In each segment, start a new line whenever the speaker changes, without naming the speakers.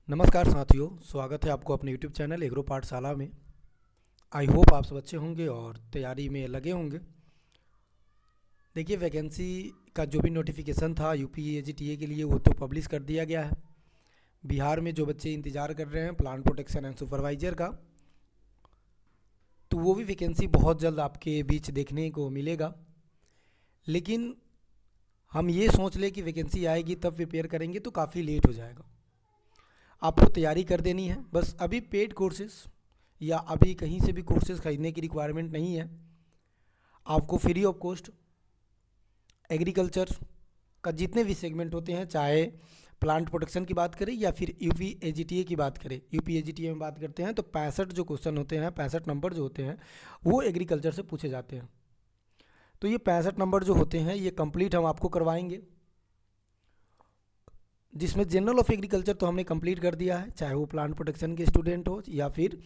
नमस्कार साथियों, स्वागत है आपको अपने YouTube चैनल एग्रो पाठशाला में। आई होप आप सब अच्छे होंगे और तैयारी में लगे होंगे। देखिए, वैकेंसी का जो भी नोटिफिकेशन था यूपी एजीटीए के लिए वो तो पब्लिश कर दिया गया है। बिहार में जो बच्चे इंतज़ार कर रहे हैं प्लांट प्रोटेक्शन एंड सुपरवाइजर का, तो वो भी वैकेंसी बहुत जल्द आपके बीच देखने को मिलेगा। लेकिन हम ये सोच लें कि वैकेंसी आएगी तब प्रिपेयर करेंगे तो काफ़ी लेट हो जाएगा। आपको तैयारी कर देनी है। बस अभी पेड कोर्सेज या अभी कहीं से भी कोर्सेज खरीदने की रिक्वायरमेंट नहीं है। आपको फ्री ऑफ कॉस्ट एग्रीकल्चर का जितने भी सेगमेंट होते हैं, चाहे प्लांट प्रोटेक्शन की बात करें या फिर यूपी एजीटीए की बात करें। यूपी एजीटीए में बात करते हैं तो 65 जो क्वेश्चन होते हैं, 65 नंबर जो होते हैं वो एग्रीकल्चर से पूछे जाते हैं। तो ये 65 नंबर जो होते हैं ये कंप्लीट हम आपको करवाएंगे, जिसमें जनरल ऑफ एग्रीकल्चर तो हमने कंप्लीट कर दिया है, चाहे वो प्लांट प्रोटेक्शन के स्टूडेंट हो या फिर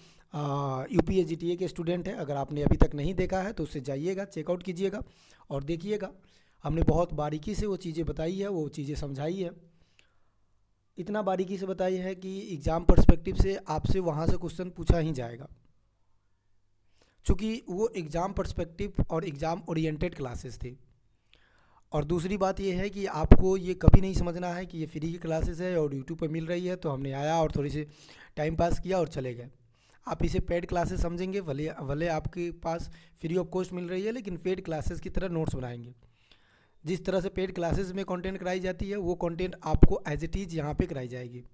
यूपी एजीटीए के स्टूडेंट है। अगर आपने अभी तक नहीं देखा है तो उससे जाइएगा, चेकआउट कीजिएगा और देखिएगा। हमने बहुत बारीकी से वो चीज़ें बताई है, वो चीज़ें समझाई है। इतना बारीकी से बताई है कि एग्ज़ाम पर्सपेक्टिव से आपसे वहाँ से क्वेश्चन पूछा ही जाएगा, चूँकि वो एग्ज़ाम पर्सपेक्टिव और एग्ज़ाम ओरिएंटेड क्लासेस थी। और दूसरी बात ये है कि आपको ये कभी नहीं समझना है कि ये फ्री की क्लासेस है और यूट्यूब पर मिल रही है तो हमने आया और थोड़ी सी टाइम पास किया और चले गए। आप इसे पेड क्लासेस समझेंगे, भले आपके पास फ्री ऑफ कॉस्ट मिल रही है, लेकिन पेड क्लासेस की तरह नोट्स बनाएंगे। जिस तरह से पेड क्लासेस में कंटेंट कराई जाती है वो कंटेंट आपको एज इट इज़ यहाँ पे कराई जाएगी।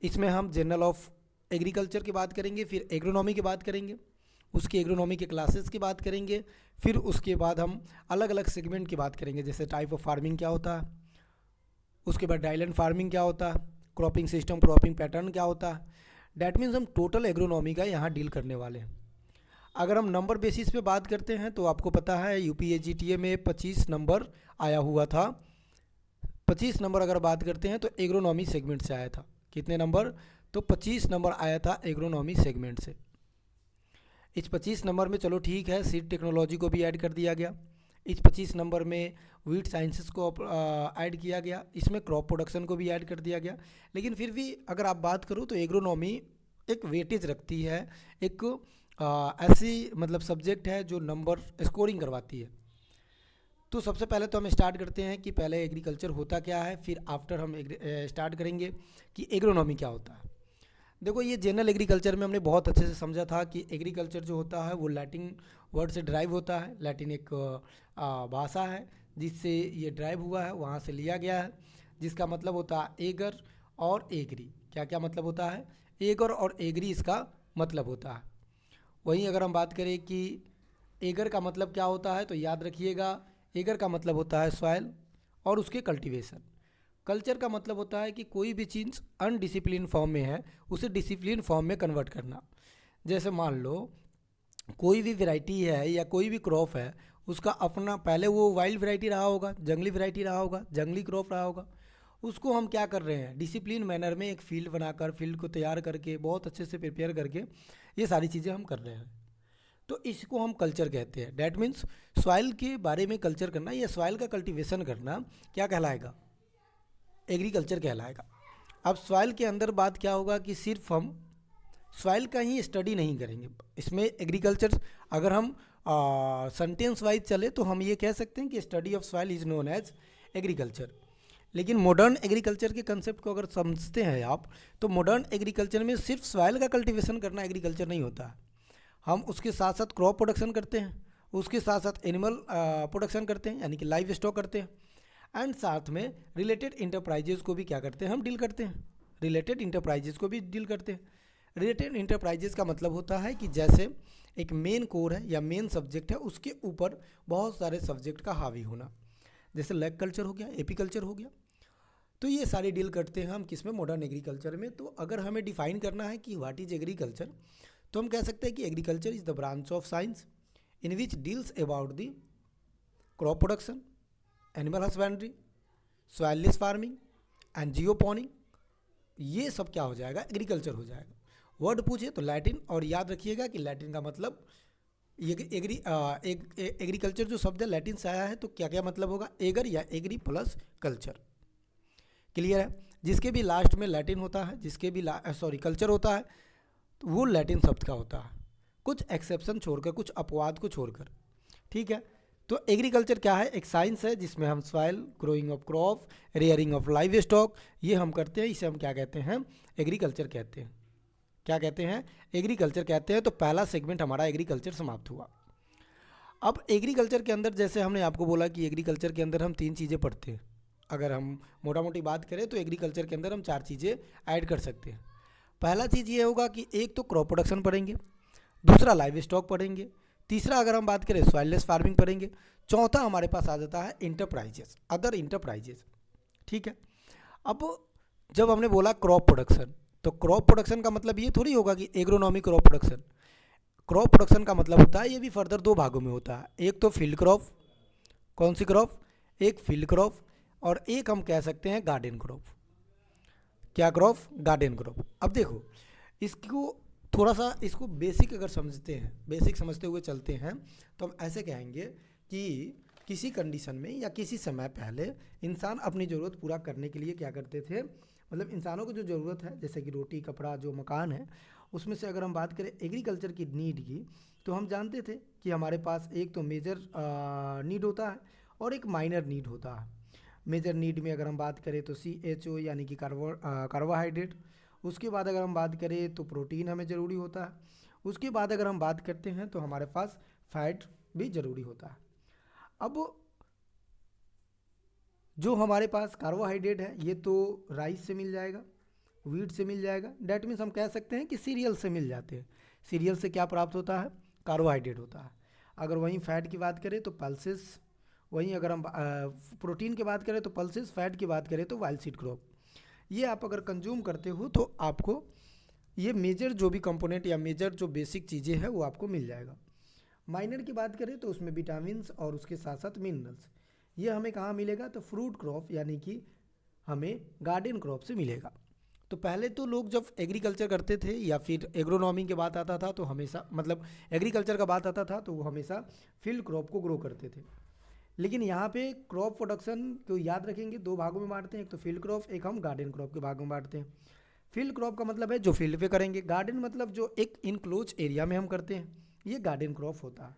इसमें हम जनरल ऑफ एग्रीकल्चर की बात करेंगे, फिर एग्रोनॉमी की बात करेंगे, उसकी एग्रोनॉमी के क्लासेस की बात करेंगे, फिर उसके बाद हम अलग अलग सेगमेंट की बात करेंगे, जैसे टाइप ऑफ फार्मिंग क्या होता है, उसके बाद ड्राईलैंड फार्मिंग क्या होता है, क्रॉपिंग सिस्टम, क्रॉपिंग पैटर्न क्या होता है। डैट मीन्स हम टोटल एग्रोनॉमी का यहाँ डील करने वाले हैं। अगर हम नंबर बेसिस पे बात करते हैं तो आपको पता है यूपी एजीटीए में 25 नंबर आया हुआ था। 25 नंबर अगर बात करते हैं तो एग्रोनॉमी सेगमेंट से आया था। कितने नंबर? तो 25 नंबर आया था एग्रोनॉमी सेगमेंट से। इस 25 नंबर में चलो ठीक है, सीड टेक्नोलॉजी को भी ऐड कर दिया गया। इस 25 नंबर में वीट साइंसेस को ऐड किया गया, इसमें क्रॉप प्रोडक्शन को भी ऐड कर दिया गया। लेकिन फिर भी अगर आप बात करो तो एग्रोनॉमी एक वेटेज रखती है, एक ऐसी मतलब सब्जेक्ट है जो नंबर स्कोरिंग करवाती है। तो सबसे पहले तो हम स्टार्ट करते हैं कि पहले एग्रीकल्चर होता क्या है, फिर आफ्टर हम स्टार्ट करेंगे कि एग्रोनॉमी क्या होता है। देखो, ये जनरल एग्रीकल्चर में हमने बहुत अच्छे से समझा था कि एग्रीकल्चर जो होता है वो लैटिन वर्ड से ड्राइव होता है। लैटिन एक भाषा है जिससे ये ड्राइव हुआ है, वहाँ से लिया गया है, जिसका मतलब होता है एगर और एग्री। क्या क्या मतलब होता है? एगर और एग्री इसका मतलब होता है। वहीं अगर हम बात करें कि एगर का मतलब क्या होता है तो याद रखिएगा, एगर का मतलब होता है सॉइल और उसके कल्टीवेशन। कल्चर का मतलब होता है कि कोई भी चीज़ अनडिसिप्लिन फॉर्म में है उसे डिसिप्लिन फॉर्म में कन्वर्ट करना। जैसे मान लो कोई भी वैरायटी है या कोई भी क्रॉप है, उसका अपना पहले वो वाइल्ड वैरायटी रहा होगा, जंगली वैरायटी रहा होगा, जंगली क्रॉप रहा होगा। उसको हम क्या कर रहे हैं, डिसिप्लिन मैनर में एक फील्ड बनाकर, फील्ड को तैयार करके, बहुत अच्छे से प्रिपेयर करके ये सारी चीज़ें हम कर रहे हैं। तो इसको हम कल्चर कहते हैं। डैट मीन्स सॉइल के बारे में कल्चर करना या सॉइल का कल्टीवेशन करना क्या कहलाएगा? एग्रीकल्चर कहलाएगा। अब सॉइल के अंदर बात क्या होगा कि सिर्फ हम सॉइल का ही स्टडी नहीं करेंगे। इसमें एग्रीकल्चर अगर हम सेंटेंस वाइज चले तो हम ये कह सकते हैं कि study of soil is known as agriculture. लेकिन मॉडर्न एग्रीकल्चर के कंसेप्ट को अगर समझते हैं आप, तो मॉडर्न एग्रीकल्चर में सिर्फ सॉइल का कल्टीवेशन करना एग्रीकल्चर नहीं होता है। हम उसके साथ साथ क्रॉप प्रोडक्शन करते हैं, उसके साथ साथ एनिमल प्रोडक्शन करते हैं, यानी कि लाइव स्टॉक करते हैं, एंड साथ में रिलेटेड इंटरप्राइजेज़ को भी क्या करते हैं, हम डील करते हैं। रिलेटेड इंटरप्राइजेज़ को भी डील करते हैं। रिलेटेड इंटरप्राइजेज़ का मतलब होता है कि जैसे एक मेन कोर है या मेन सब्जेक्ट है, उसके ऊपर बहुत सारे सब्जेक्ट का हावी होना, जैसे लैग कल्चर हो गया, एपीकल्चर हो गया। तो ये सारे डील करते हैं हम किसमें? मॉडर्न एग्रीकल्चर में। तो अगर हमें डिफाइन करना है कि व्हाट इज एग्रीकल्चर, तो हम कह सकते हैं कि agriculture is the branch of science in which deals about the crop production, animal husbandry, soilless farming and geoponic. ये सब क्या हो जाएगा? एग्रीकल्चर हो जाएगा। वर्ड पूछे तो लैटिन, और याद रखिएगा कि लैटिन का मतलब ये एग्रीकल्चर जो शब्द है लैटिन से आया है, तो क्या क्या मतलब होगा? एगर या एग्री प्लस कल्चर। क्लियर है? जिसके भी लास्ट में लैटिन होता है, जिसके भी कल्चर होता है, तो वो लैटिन शब्द का होता है, कुछ एक्सेप्शन छोड़कर, कुछ अपवाद को छोड़कर, ठीक है। तो एग्रीकल्चर क्या है? एक साइंस है जिसमें हम soil, growing of crop, rearing of live stock, ये हम करते हैं। इसे हम क्या कहते हैं? एग्रीकल्चर कहते हैं। क्या कहते हैं? एग्रीकल्चर कहते हैं। तो पहला सेगमेंट हमारा एग्रीकल्चर समाप्त हुआ। अब एग्रीकल्चर के अंदर, जैसे हमने आपको बोला कि एग्रीकल्चर के अंदर हम 3 चीज़ें पढ़ते हैं। अगर हम मोटा मोटी बात करें तो एग्रीकल्चर के अंदर हम 4 चीज़ें ऐड कर सकते हैं। पहला चीज़ ये होगा कि एक तो क्रॉप प्रोडक्शन पढ़ेंगे, दूसरा लाइव स्टॉक पढ़ेंगे, तीसरा अगर हम बात करें सॉइललेस फार्मिंग पढ़ेंगे, चौथा हमारे पास आ जाता है इंटरप्राइजेस, अदर इंटरप्राइजेस, ठीक है। अब जब हमने बोला क्रॉप प्रोडक्शन, तो क्रॉप प्रोडक्शन का मतलब ये थोड़ी होगा कि agronomy crop production. Crop production का मतलब होता है, ये भी फर्दर 2 भागों में होता है। एक तो फील्ड क्रॉप, कौन सी क्रॉप? एक फील्ड क्रॉप, और एक हम कह सकते हैं गार्डन क्रॉप। क्या क्रॉप? Garden crop. अब देखो, इसको थोड़ा सा, इसको बेसिक अगर समझते हैं, बेसिक समझते हुए चलते हैं, तो हम ऐसे कहेंगे कि किसी कंडीशन में या किसी समय पहले इंसान अपनी ज़रूरत पूरा करने के लिए क्या करते थे, मतलब इंसानों को जो ज़रूरत है, जैसे कि रोटी, कपड़ा, जो मकान है, उसमें से अगर हम बात करें एग्रीकल्चर की नीड की, तो हम जानते थे कि हमारे पास एक तो मेजर नीड होता है और एक माइनर नीड होता है। मेजर नीड में अगर हम बात करें तो CHO यानी कि कार्बोहाइड्रेट, उसके बाद अगर हम बात करें तो प्रोटीन हमें ज़रूरी होता है, उसके बाद अगर हम बात करते हैं तो हमारे पास फैट भी ज़रूरी होता है। अब जो हमारे पास कार्बोहाइड्रेट है, ये तो राइस से मिल जाएगा, व्हीट से मिल जाएगा, डैट मीन्स हम कह सकते हैं कि सीरियल से मिल जाते हैं। सीरियल से क्या प्राप्त होता है? कार्बोहाइड्रेट होता है। अगर वहीं फैट की बात करें तो पल्सेस, वहीं अगर हम प्रोटीन की बात करें तो पल्सेस, फैट की बात करें तो वाइल्ड सीड क्रॉप। ये आप अगर कंज्यूम करते हो तो आपको ये मेजर जो भी कंपोनेंट या मेजर जो बेसिक चीज़ें हैं वो आपको मिल जाएगा। माइनर की बात करें तो उसमें विटामिन्स और उसके साथ साथ मिनरल्स, ये हमें कहाँ मिलेगा? तो फ्रूट क्रॉप यानी कि हमें गार्डन क्रॉप से मिलेगा। तो पहले तो लोग जब एग्रीकल्चर करते थे या फिर एग्रोनॉमी की बात आता था तो हमेशा, मतलब एग्रीकल्चर का बात आता था तो वो हमेशा फील्ड क्रॉप को ग्रो करते थे। लेकिन यहाँ पे क्रॉप प्रोडक्शन को याद रखेंगे, 2 भागों में बांटते हैं, एक तो फील्ड क्रॉप, एक हम गार्डन क्रॉप के भागों में बांटते हैं। फील्ड क्रॉप का मतलब है जो फील्ड पे करेंगे, गार्डन मतलब जो एक इनक्लोज एरिया में हम करते हैं, ये गार्डन क्रॉप होता है।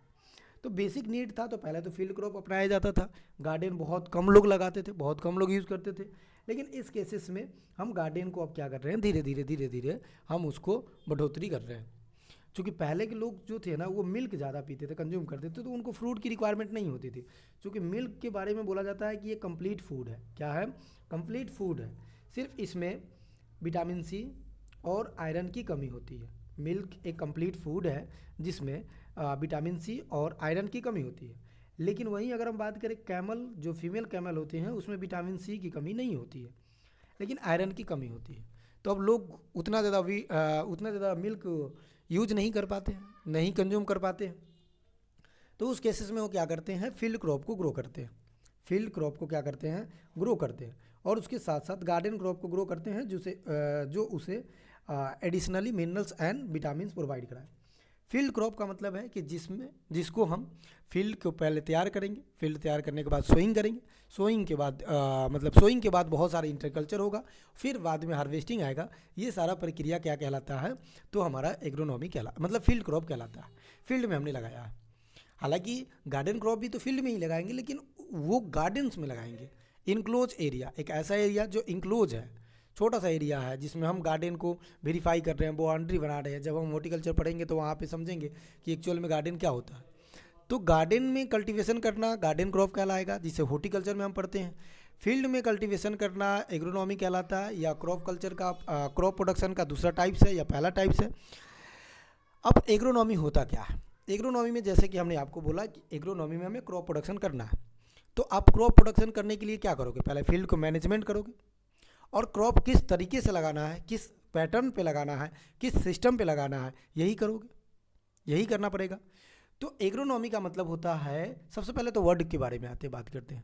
तो बेसिक नीड था तो पहले तो फील्ड क्रॉप अपनाया जाता था, गार्डन बहुत कम लोग लगाते थे, बहुत कम लोग यूज़ करते थे। लेकिन इस केसेस में हम गार्डन को अब क्या कर रहे हैं, धीरे धीरे धीरे धीरे हम उसको बढ़ोतरी कर रहे हैं। क्योंकि पहले के लोग जो थे ना, वो मिल्क ज़्यादा पीते थे, कंज्यूम करते थे, तो उनको फ्रूट की रिक्वायरमेंट नहीं होती थी। क्योंकि मिल्क के बारे में बोला जाता है कि ये कंप्लीट फूड है। क्या है? कंप्लीट फूड है। सिर्फ इसमें विटामिन C और आयरन की कमी होती है। मिल्क एक कंप्लीट फूड है जिसमें विटामिन C और आयरन की कमी होती है। लेकिन वहीं अगर हम बात करें कैमल, जो फीमेल कैमल होते हैं, उसमें विटामिन C की कमी नहीं होती है, लेकिन आयरन की कमी होती है। तो अब लोग उतना ज़्यादा मिल्क यूज नहीं कर पाते हैं, नहीं कंज्यूम कर पाते हैं। तो उस केसेस में वो क्या करते हैं? फील्ड क्रॉप को ग्रो करते हैं। फील्ड क्रॉप को क्या करते हैं? ग्रो करते हैं। और उसके साथ साथ गार्डन क्रॉप को ग्रो करते हैं जो उसे additionally minerals and vitamin provide कराए। फील्ड क्रॉप का मतलब है कि जिसको हम फील्ड को पहले तैयार करेंगे, फील्ड तैयार करने के बाद सोइंग करेंगे, सोइंग के बाद बहुत सारा इंटरकल्चर होगा, फिर बाद में हार्वेस्टिंग आएगा। ये सारा प्रक्रिया क्या कहलाता है? तो हमारा एग्रोनॉमी मतलब फील्ड क्रॉप कहलाता है। फील्ड में हमने लगाया है। हालांकि गार्डन क्रॉप भी तो फील्ड में ही लगाएंगे, लेकिन वो गार्डन्स में लगाएंगे। इनक्लोज एरिया, एक ऐसा एरिया जो इंक्लोज है, छोटा सा एरिया है, जिसमें हम गार्डन को वेरीफाई कर रहे हैं, बाउंड्री बना रहे हैं। जब हम हॉर्टिकल्चर पढ़ेंगे तो वहाँ पे समझेंगे कि एक्चुअल में गार्डन क्या होता है। तो गार्डन में कल्टीवेशन करना गार्डन क्रॉप कहलाएगा, जिसे हॉर्टिकल्चर में हम पढ़ते हैं। फील्ड में कल्टीवेशन करना एग्रोनॉमी कहलाता है, या क्रॉप कल्चर का क्रॉप प्रोडक्शन का दूसरा टाइप्स है या पहला टाइप्स है। अब एग्रोनॉमी होता क्या है? एग्रोनॉमी में जैसे कि हमने आपको बोला कि एग्रोनॉमी में हमें क्रॉप प्रोडक्शन करना है। तो आप क्रॉप प्रोडक्शन करने के लिए क्या करोगे? पहले फील्ड को मैनेजमेंट करोगे, और क्रॉप किस तरीके से लगाना है, किस पैटर्न पे लगाना है, किस सिस्टम पे लगाना है, यही करोगे, यही करना पड़ेगा। तो एग्रोनॉमी का मतलब होता है, सबसे पहले तो वर्ड के बारे में बात करते हैं।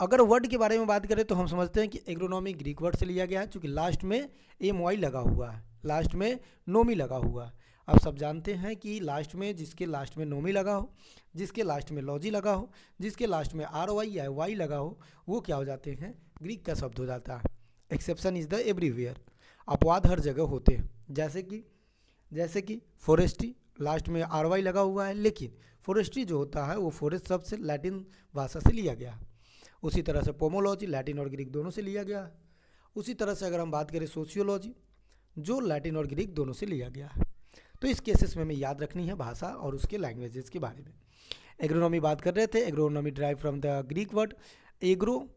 अगर वर्ड के बारे में बात करें तो हम समझते हैं कि एग्रोनॉमी ग्रीक वर्ड से लिया गया है, क्योंकि लास्ट में MY लगा हुआ है, लास्ट में नोमी लगा हुआ है। आप सब जानते हैं कि जिसके लास्ट में नोमी लगा हो, जिसके लास्ट में लॉजी लगा हो, जिसके लास्ट में RY या Y लगा हो, वो क्या हो जाते हैं? ग्रीक का शब्द हो जाता है। एक्सेप्शन इज़ द एवरीवेयर, अपवाद हर जगह होते हैं। जैसे कि फॉरेस्ट्री, लास्ट में RY लगा हुआ है, लेकिन फॉरेस्ट्री जो होता है वो फॉरेस्ट शब्द से लैटिन भाषा से लिया गया है। उसी तरह से पोमोलॉजी लैटिन और ग्रीक दोनों से लिया गया है। उसी तरह से अगर हम बात करें सोशियोलॉजी, जो लैटिन और ग्रीक दोनों से लिया गया है। तो इस केसेस में हमें याद रखनी है भाषा और उसके लैंग्वेजेस के बारे में। एग्रोनॉमी बात कर रहे थे, agronomy drive from the Greek word agro,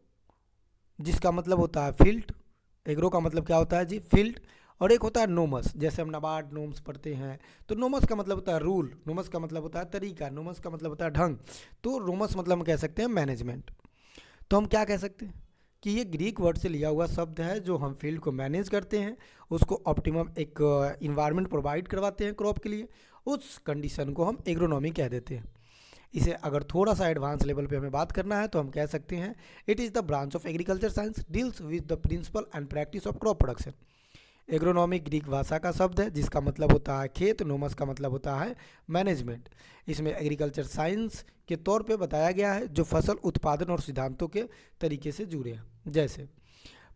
जिसका मतलब होता है फील्ड। एग्रो का मतलब क्या होता है जी? फील्ड। और एक होता है नोमस, जैसे हम नाबार्ड नोम्स पढ़ते हैं, तो नोमस का मतलब होता है रूल, नोमस का मतलब होता है तरीका, नोमस का मतलब होता है ढंग। तो नोमस मतलब हम कह सकते हैं मैनेजमेंट। तो हम क्या कह सकते हैं कि ये ग्रीक वर्ड से लिया हुआ शब्द है, जो हम फील्ड को मैनेज करते हैं, उसको ऑप्टिमम एक इन्वायरमेंट प्रोवाइड करवाते हैं क्रॉप के लिए, उस कंडीशन को हम एग्रोनॉमी कह देते हैं। इसे अगर थोड़ा सा एडवांस लेवल पे हमें बात करना है तो हम कह सकते हैं it is the branch of agriculture science deals with the principle and practice of crop production. Agronomy Greek भाषा का शब्द है जिसका मतलब होता है खेत, नोमस का मतलब होता है मैनेजमेंट। इसमें एग्रीकल्चर साइंस के तौर पे बताया गया है जो फसल उत्पादन और सिद्धांतों के तरीके से जुड़े हैं। जैसे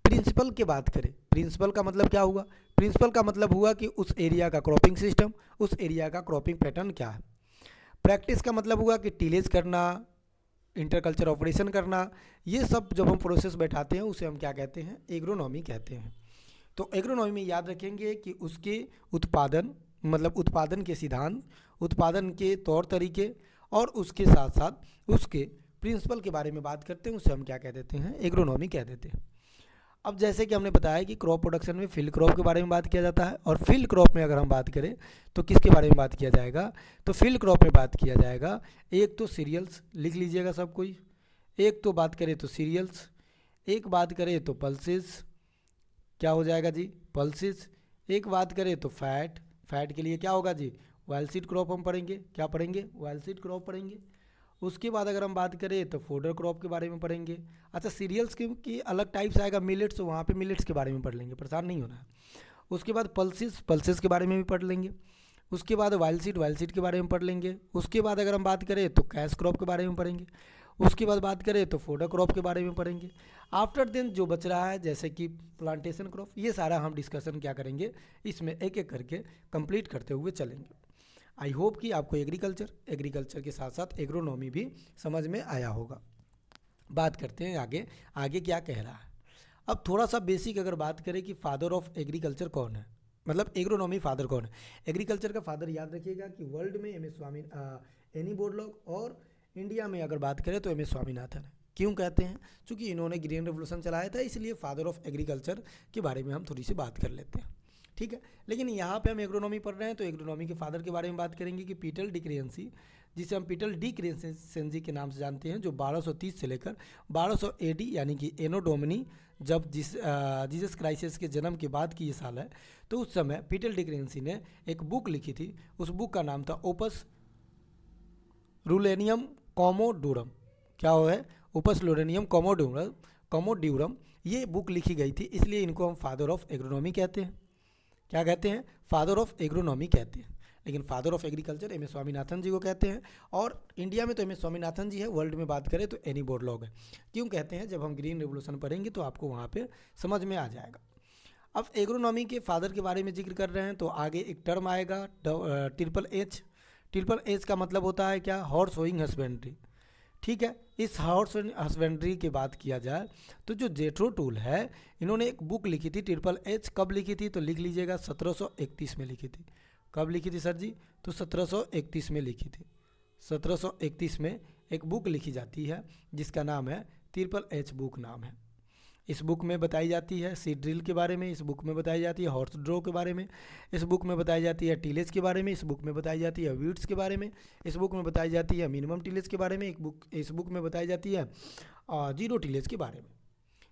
प्रिंसिपल की बात करें, प्रिंसिपल का मतलब क्या हुआ? प्रिंसिपल का मतलब हुआ कि उस एरिया का क्रॉपिंग सिस्टम, उस एरिया का क्रॉपिंग पैटर्न क्या है। प्रैक्टिस का मतलब हुआ कि टीलेज करना, इंटरकल्चर ऑपरेशन करना, ये सब जब हम प्रोसेस बैठाते हैं उसे हम क्या कहते हैं? एग्रोनॉमी कहते हैं। तो एग्रोनॉमी में याद रखेंगे कि उसके उत्पादन, मतलब उत्पादन के सिद्धांत, उत्पादन के तौर तरीके और उसके साथ साथ उसके प्रिंसिपल के बारे में बात करते हैं, उसे हम क्या कह देते हैं? एग्रोनॉमी कह देते हैं। अब जैसे कि हमने बताया कि क्रॉप प्रोडक्शन में फील्ड क्रॉप के बारे में बात किया जाता है, और फील्ड क्रॉप में अगर हम बात करें तो किसके बारे में बात किया जाएगा? तो फील्ड क्रॉप में बात किया जाएगा, एक तो सीरियल्स, लिख लीजिएगा सब कोई, एक तो बात करें तो सीरियल्स, एक बात करें तो पल्सेस, क्या हो जाएगा जी? पल्सेस। एक बात करें तो फैट, फैट के लिए क्या होगा जी? ऑयलसीड क्रॉप हम पढ़ेंगे, क्या पढ़ेंगे? ऑयलसीड क्रॉप पढ़ेंगे। उसके बाद अगर हम बात करें तो फोडर क्रॉप के बारे में पढ़ेंगे। अच्छा, सीरियल्स की अलग टाइप्स आएगा, मिलेट्स, तो वहाँ पे मिलेट्स के बारे में पढ़ लेंगे, परेशान नहीं होना है। उसके बाद पल्सेस, पल्सेस के बारे में भी पढ़ लेंगे। उसके बाद वाइल्ड सीड के बारे में पढ़ लेंगे। उसके बाद अगर हम बात करें तो कैश क्रॉप के बारे में पढ़ेंगे। उसके बाद बात करें तो फोडर क्रॉप के बारे में पढ़ेंगे। आफ्टर देन जो बच रहा है जैसे कि प्लांटेशन क्रॉप, ये सारा हम डिस्कशन क्या करेंगे, इसमें एक एक करके कंप्लीट करते हुए चलेंगे। आई होप कि आपको एग्रीकल्चर के साथ साथ एग्रोनॉमी भी समझ में आया होगा। बात करते हैं आगे, आगे क्या कह रहा है। अब थोड़ा सा बेसिक अगर बात करें कि फादर ऑफ एग्रीकल्चर कौन है, मतलब एग्रोनॉमी फादर कौन है। एग्रीकल्चर का फादर याद रखिएगा कि वर्ल्ड में एनी बोरलॉग, और इंडिया में अगर बात करें तो MS स्वामीनाथन है। क्यों कहते हैं? क्योंकि इन्होंने ग्रीन रेवोल्यूशन चलाया था, इसलिए फादर ऑफ एग्रीकल्चर के बारे में हम थोड़ी सी बात कर लेते हैं, ठीक है। लेकिन यहाँ पे हम एग्रोनॉमी पढ़ रहे हैं तो एग्रोनॉमी के फादर के बारे में बात करेंगे कि पीटर डी क्रेंसी, जिसे हम पीटर डी क्रेंसी के नाम से जानते हैं, जो 1230 से लेकर 1200 AD यानी कि एनो डोमिनी, जब जीसस क्राइस्ट के जन्म के बाद की ये साल है, तो उस समय पीटर डी क्रेंसी ने एक बुक लिखी थी। उस बुक का नाम था ओपस रूलेनियम कॉमोडोरम। क्या हो है? ओपस रूलेनियम कॉमोड्यूरम। ये बुक लिखी गई थी, इसलिए इनको हम फादर ऑफ एग्रोनॉमी कहते हैं। क्या कहते हैं? फादर ऑफ एग्रोनॉमी कहते हैं। लेकिन father of agriculture MS Swaminathan ji को कहते हैं, और इंडिया में तो MS स्वामीनाथन जी है, वर्ल्ड में बात करें तो एनी बोरलॉग है। क्यों कहते हैं? जब हम ग्रीन रेवोल्यूशन पढ़ेंगे तो आपको वहाँ पे समझ में आ जाएगा। अब एग्रोनॉमी के फादर के बारे में जिक्र कर रहे हैं तो आगे एक टर्म आएगा THH। ट्रिपल एच का मतलब होता है क्या? हॉर्स होइंग हस्बेंड्री, ठीक है। इस हॉर्स हस्बेंड्री की बात किया जाए तो जो जेथरो टूल है, इन्होंने एक बुक लिखी थी THH। कब लिखी थी? तो लिख लीजिएगा 1731 में लिखी थी। कब लिखी थी सर जी? तो 1731 में लिखी थी। 1731 में एक बुक लिखी जाती है जिसका नाम है THH बुक नाम है। इस बुक में बताई जाती है सीड ड्रिल के बारे में, इस बुक में बताई जाती है हॉर्स ड्रो के बारे में, इस बुक में बताई जाती है टीलेज के बारे में, इस बुक में बताई जाती है वीड्स के बारे में, इस बुक में बताई जाती है मिनिमम टीलेज के बारे में, इस बुक में बताई जाती है जीरो टीलेज के बारे में।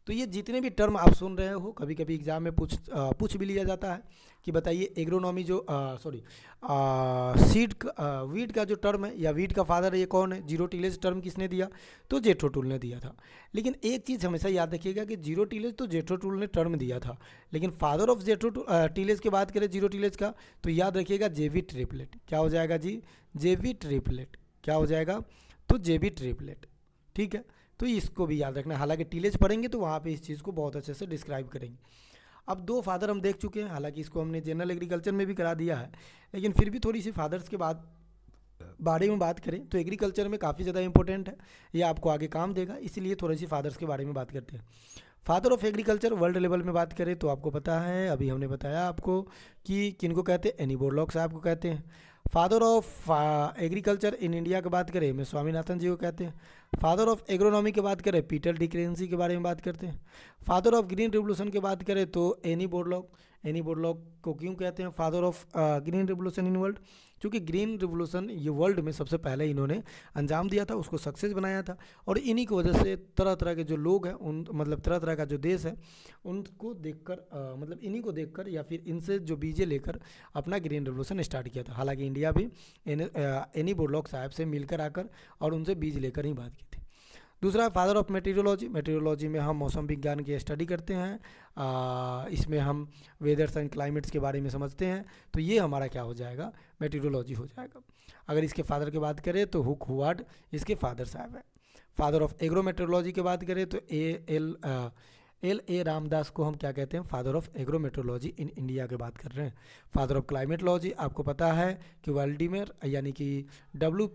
तो ये जितने भी टर्म आप सुन रहे हो, कभी कभी एग्जाम में पूछ भी लिया जाता है कि बताइए एग्रोनॉमी जो वीट का जो टर्म है या वीट का फादर ये कौन है? जीरो टीलेज टर्म किसने दिया? तो जेथरो टूल ने दिया था। लेकिन एक चीज़ हमेशा याद रखिएगा कि जीरो टीलेज तो जेथरो टूल ने टर्म दिया था, लेकिन फादर ऑफ टीलेज की बात करें जीरो टीलेज का, तो याद रखिएगा JV ट्रिपलेट। क्या हो जाएगा जी? JV triplet. क्या हो जाएगा? तो JV ट्रिपलेट, ठीक है। तो इसको भी याद रखना। हालांकि टीलेज पढ़ेंगे तो वहाँ पे इस चीज़ को बहुत अच्छे से डिस्क्राइब करेंगे। अब 2 फादर हम देख चुके हैं, हालांकि इसको हमने जनरल एग्रीकल्चर में भी करा दिया है, लेकिन फिर भी थोड़ी सी फादर्स के बारे में बात करें तो एग्रीकल्चर में काफ़ी ज़्यादा इंपॉर्टेंट है, ये आपको आगे काम देगा, इसीलिए थोड़ी सी फादर्स के बारे में बात करते हैं। Father of agriculture world level में बात करें तो आपको पता है, अभी हमने बताया आपको कि किनको कहते हैं, एनी बोरलॉग साहब को कहते हैं। Father of agriculture in India की बात करें, एम.एस. स्वामीनाथन जी को कहते हैं। फादर ऑफ एग्रोनॉमी की बात करें, पीटर डिक्रेंसी के बारे में बात करते हैं। फादर ऑफ ग्रीन रिवोल्यूशन की बात करें तो एनी बोरलॉग। एनी बोरलॉग को क्यों कहते हैं father of green revolution in world? क्योंकि ग्रीन रिवोल्यूशन ये वर्ल्ड में सबसे पहले इन्होंने अंजाम दिया था, उसको सक्सेस बनाया था, और इन्हीं की वजह से तरह तरह के जो लोग हैं उन मतलब तरह तरह का जो देश है उनको देखकर मतलब इन्हीं को देखकर या फिर इनसे जो बीजे लेकर अपना ग्रीन रिवोल्यूशन स्टार्ट किया था। हालांकि इंडिया भी एनी बोरलॉग साहब से मिलकर आकर और उनसे बीज लेकर ही बात की थी। दूसरा फादर ऑफ मेटीरियोलॉजी। मेटीरियोलॉजी में हम मौसम विज्ञान की स्टडी करते हैं, इसमें हम वेदर्स एंड क्लाइमेट्स के बारे में समझते हैं, तो ये हमारा क्या हो जाएगा, मेटीरियोलॉजी हो जाएगा। अगर इसके फादर की बात करें तो हुक हुआर्ड इसके फादर साहब हैं। फादर ऑफ एग्रोमेट्रोलॉजी की बात करें तो एल ए रामदास को हम क्या कहते हैं, father of agrometeorology in India की बात कर रहे हैं। फादर ऑफ क्लाइमेटोलॉजी आपको पता है कि वाल्डीमेर यानी कि डब्ल्यू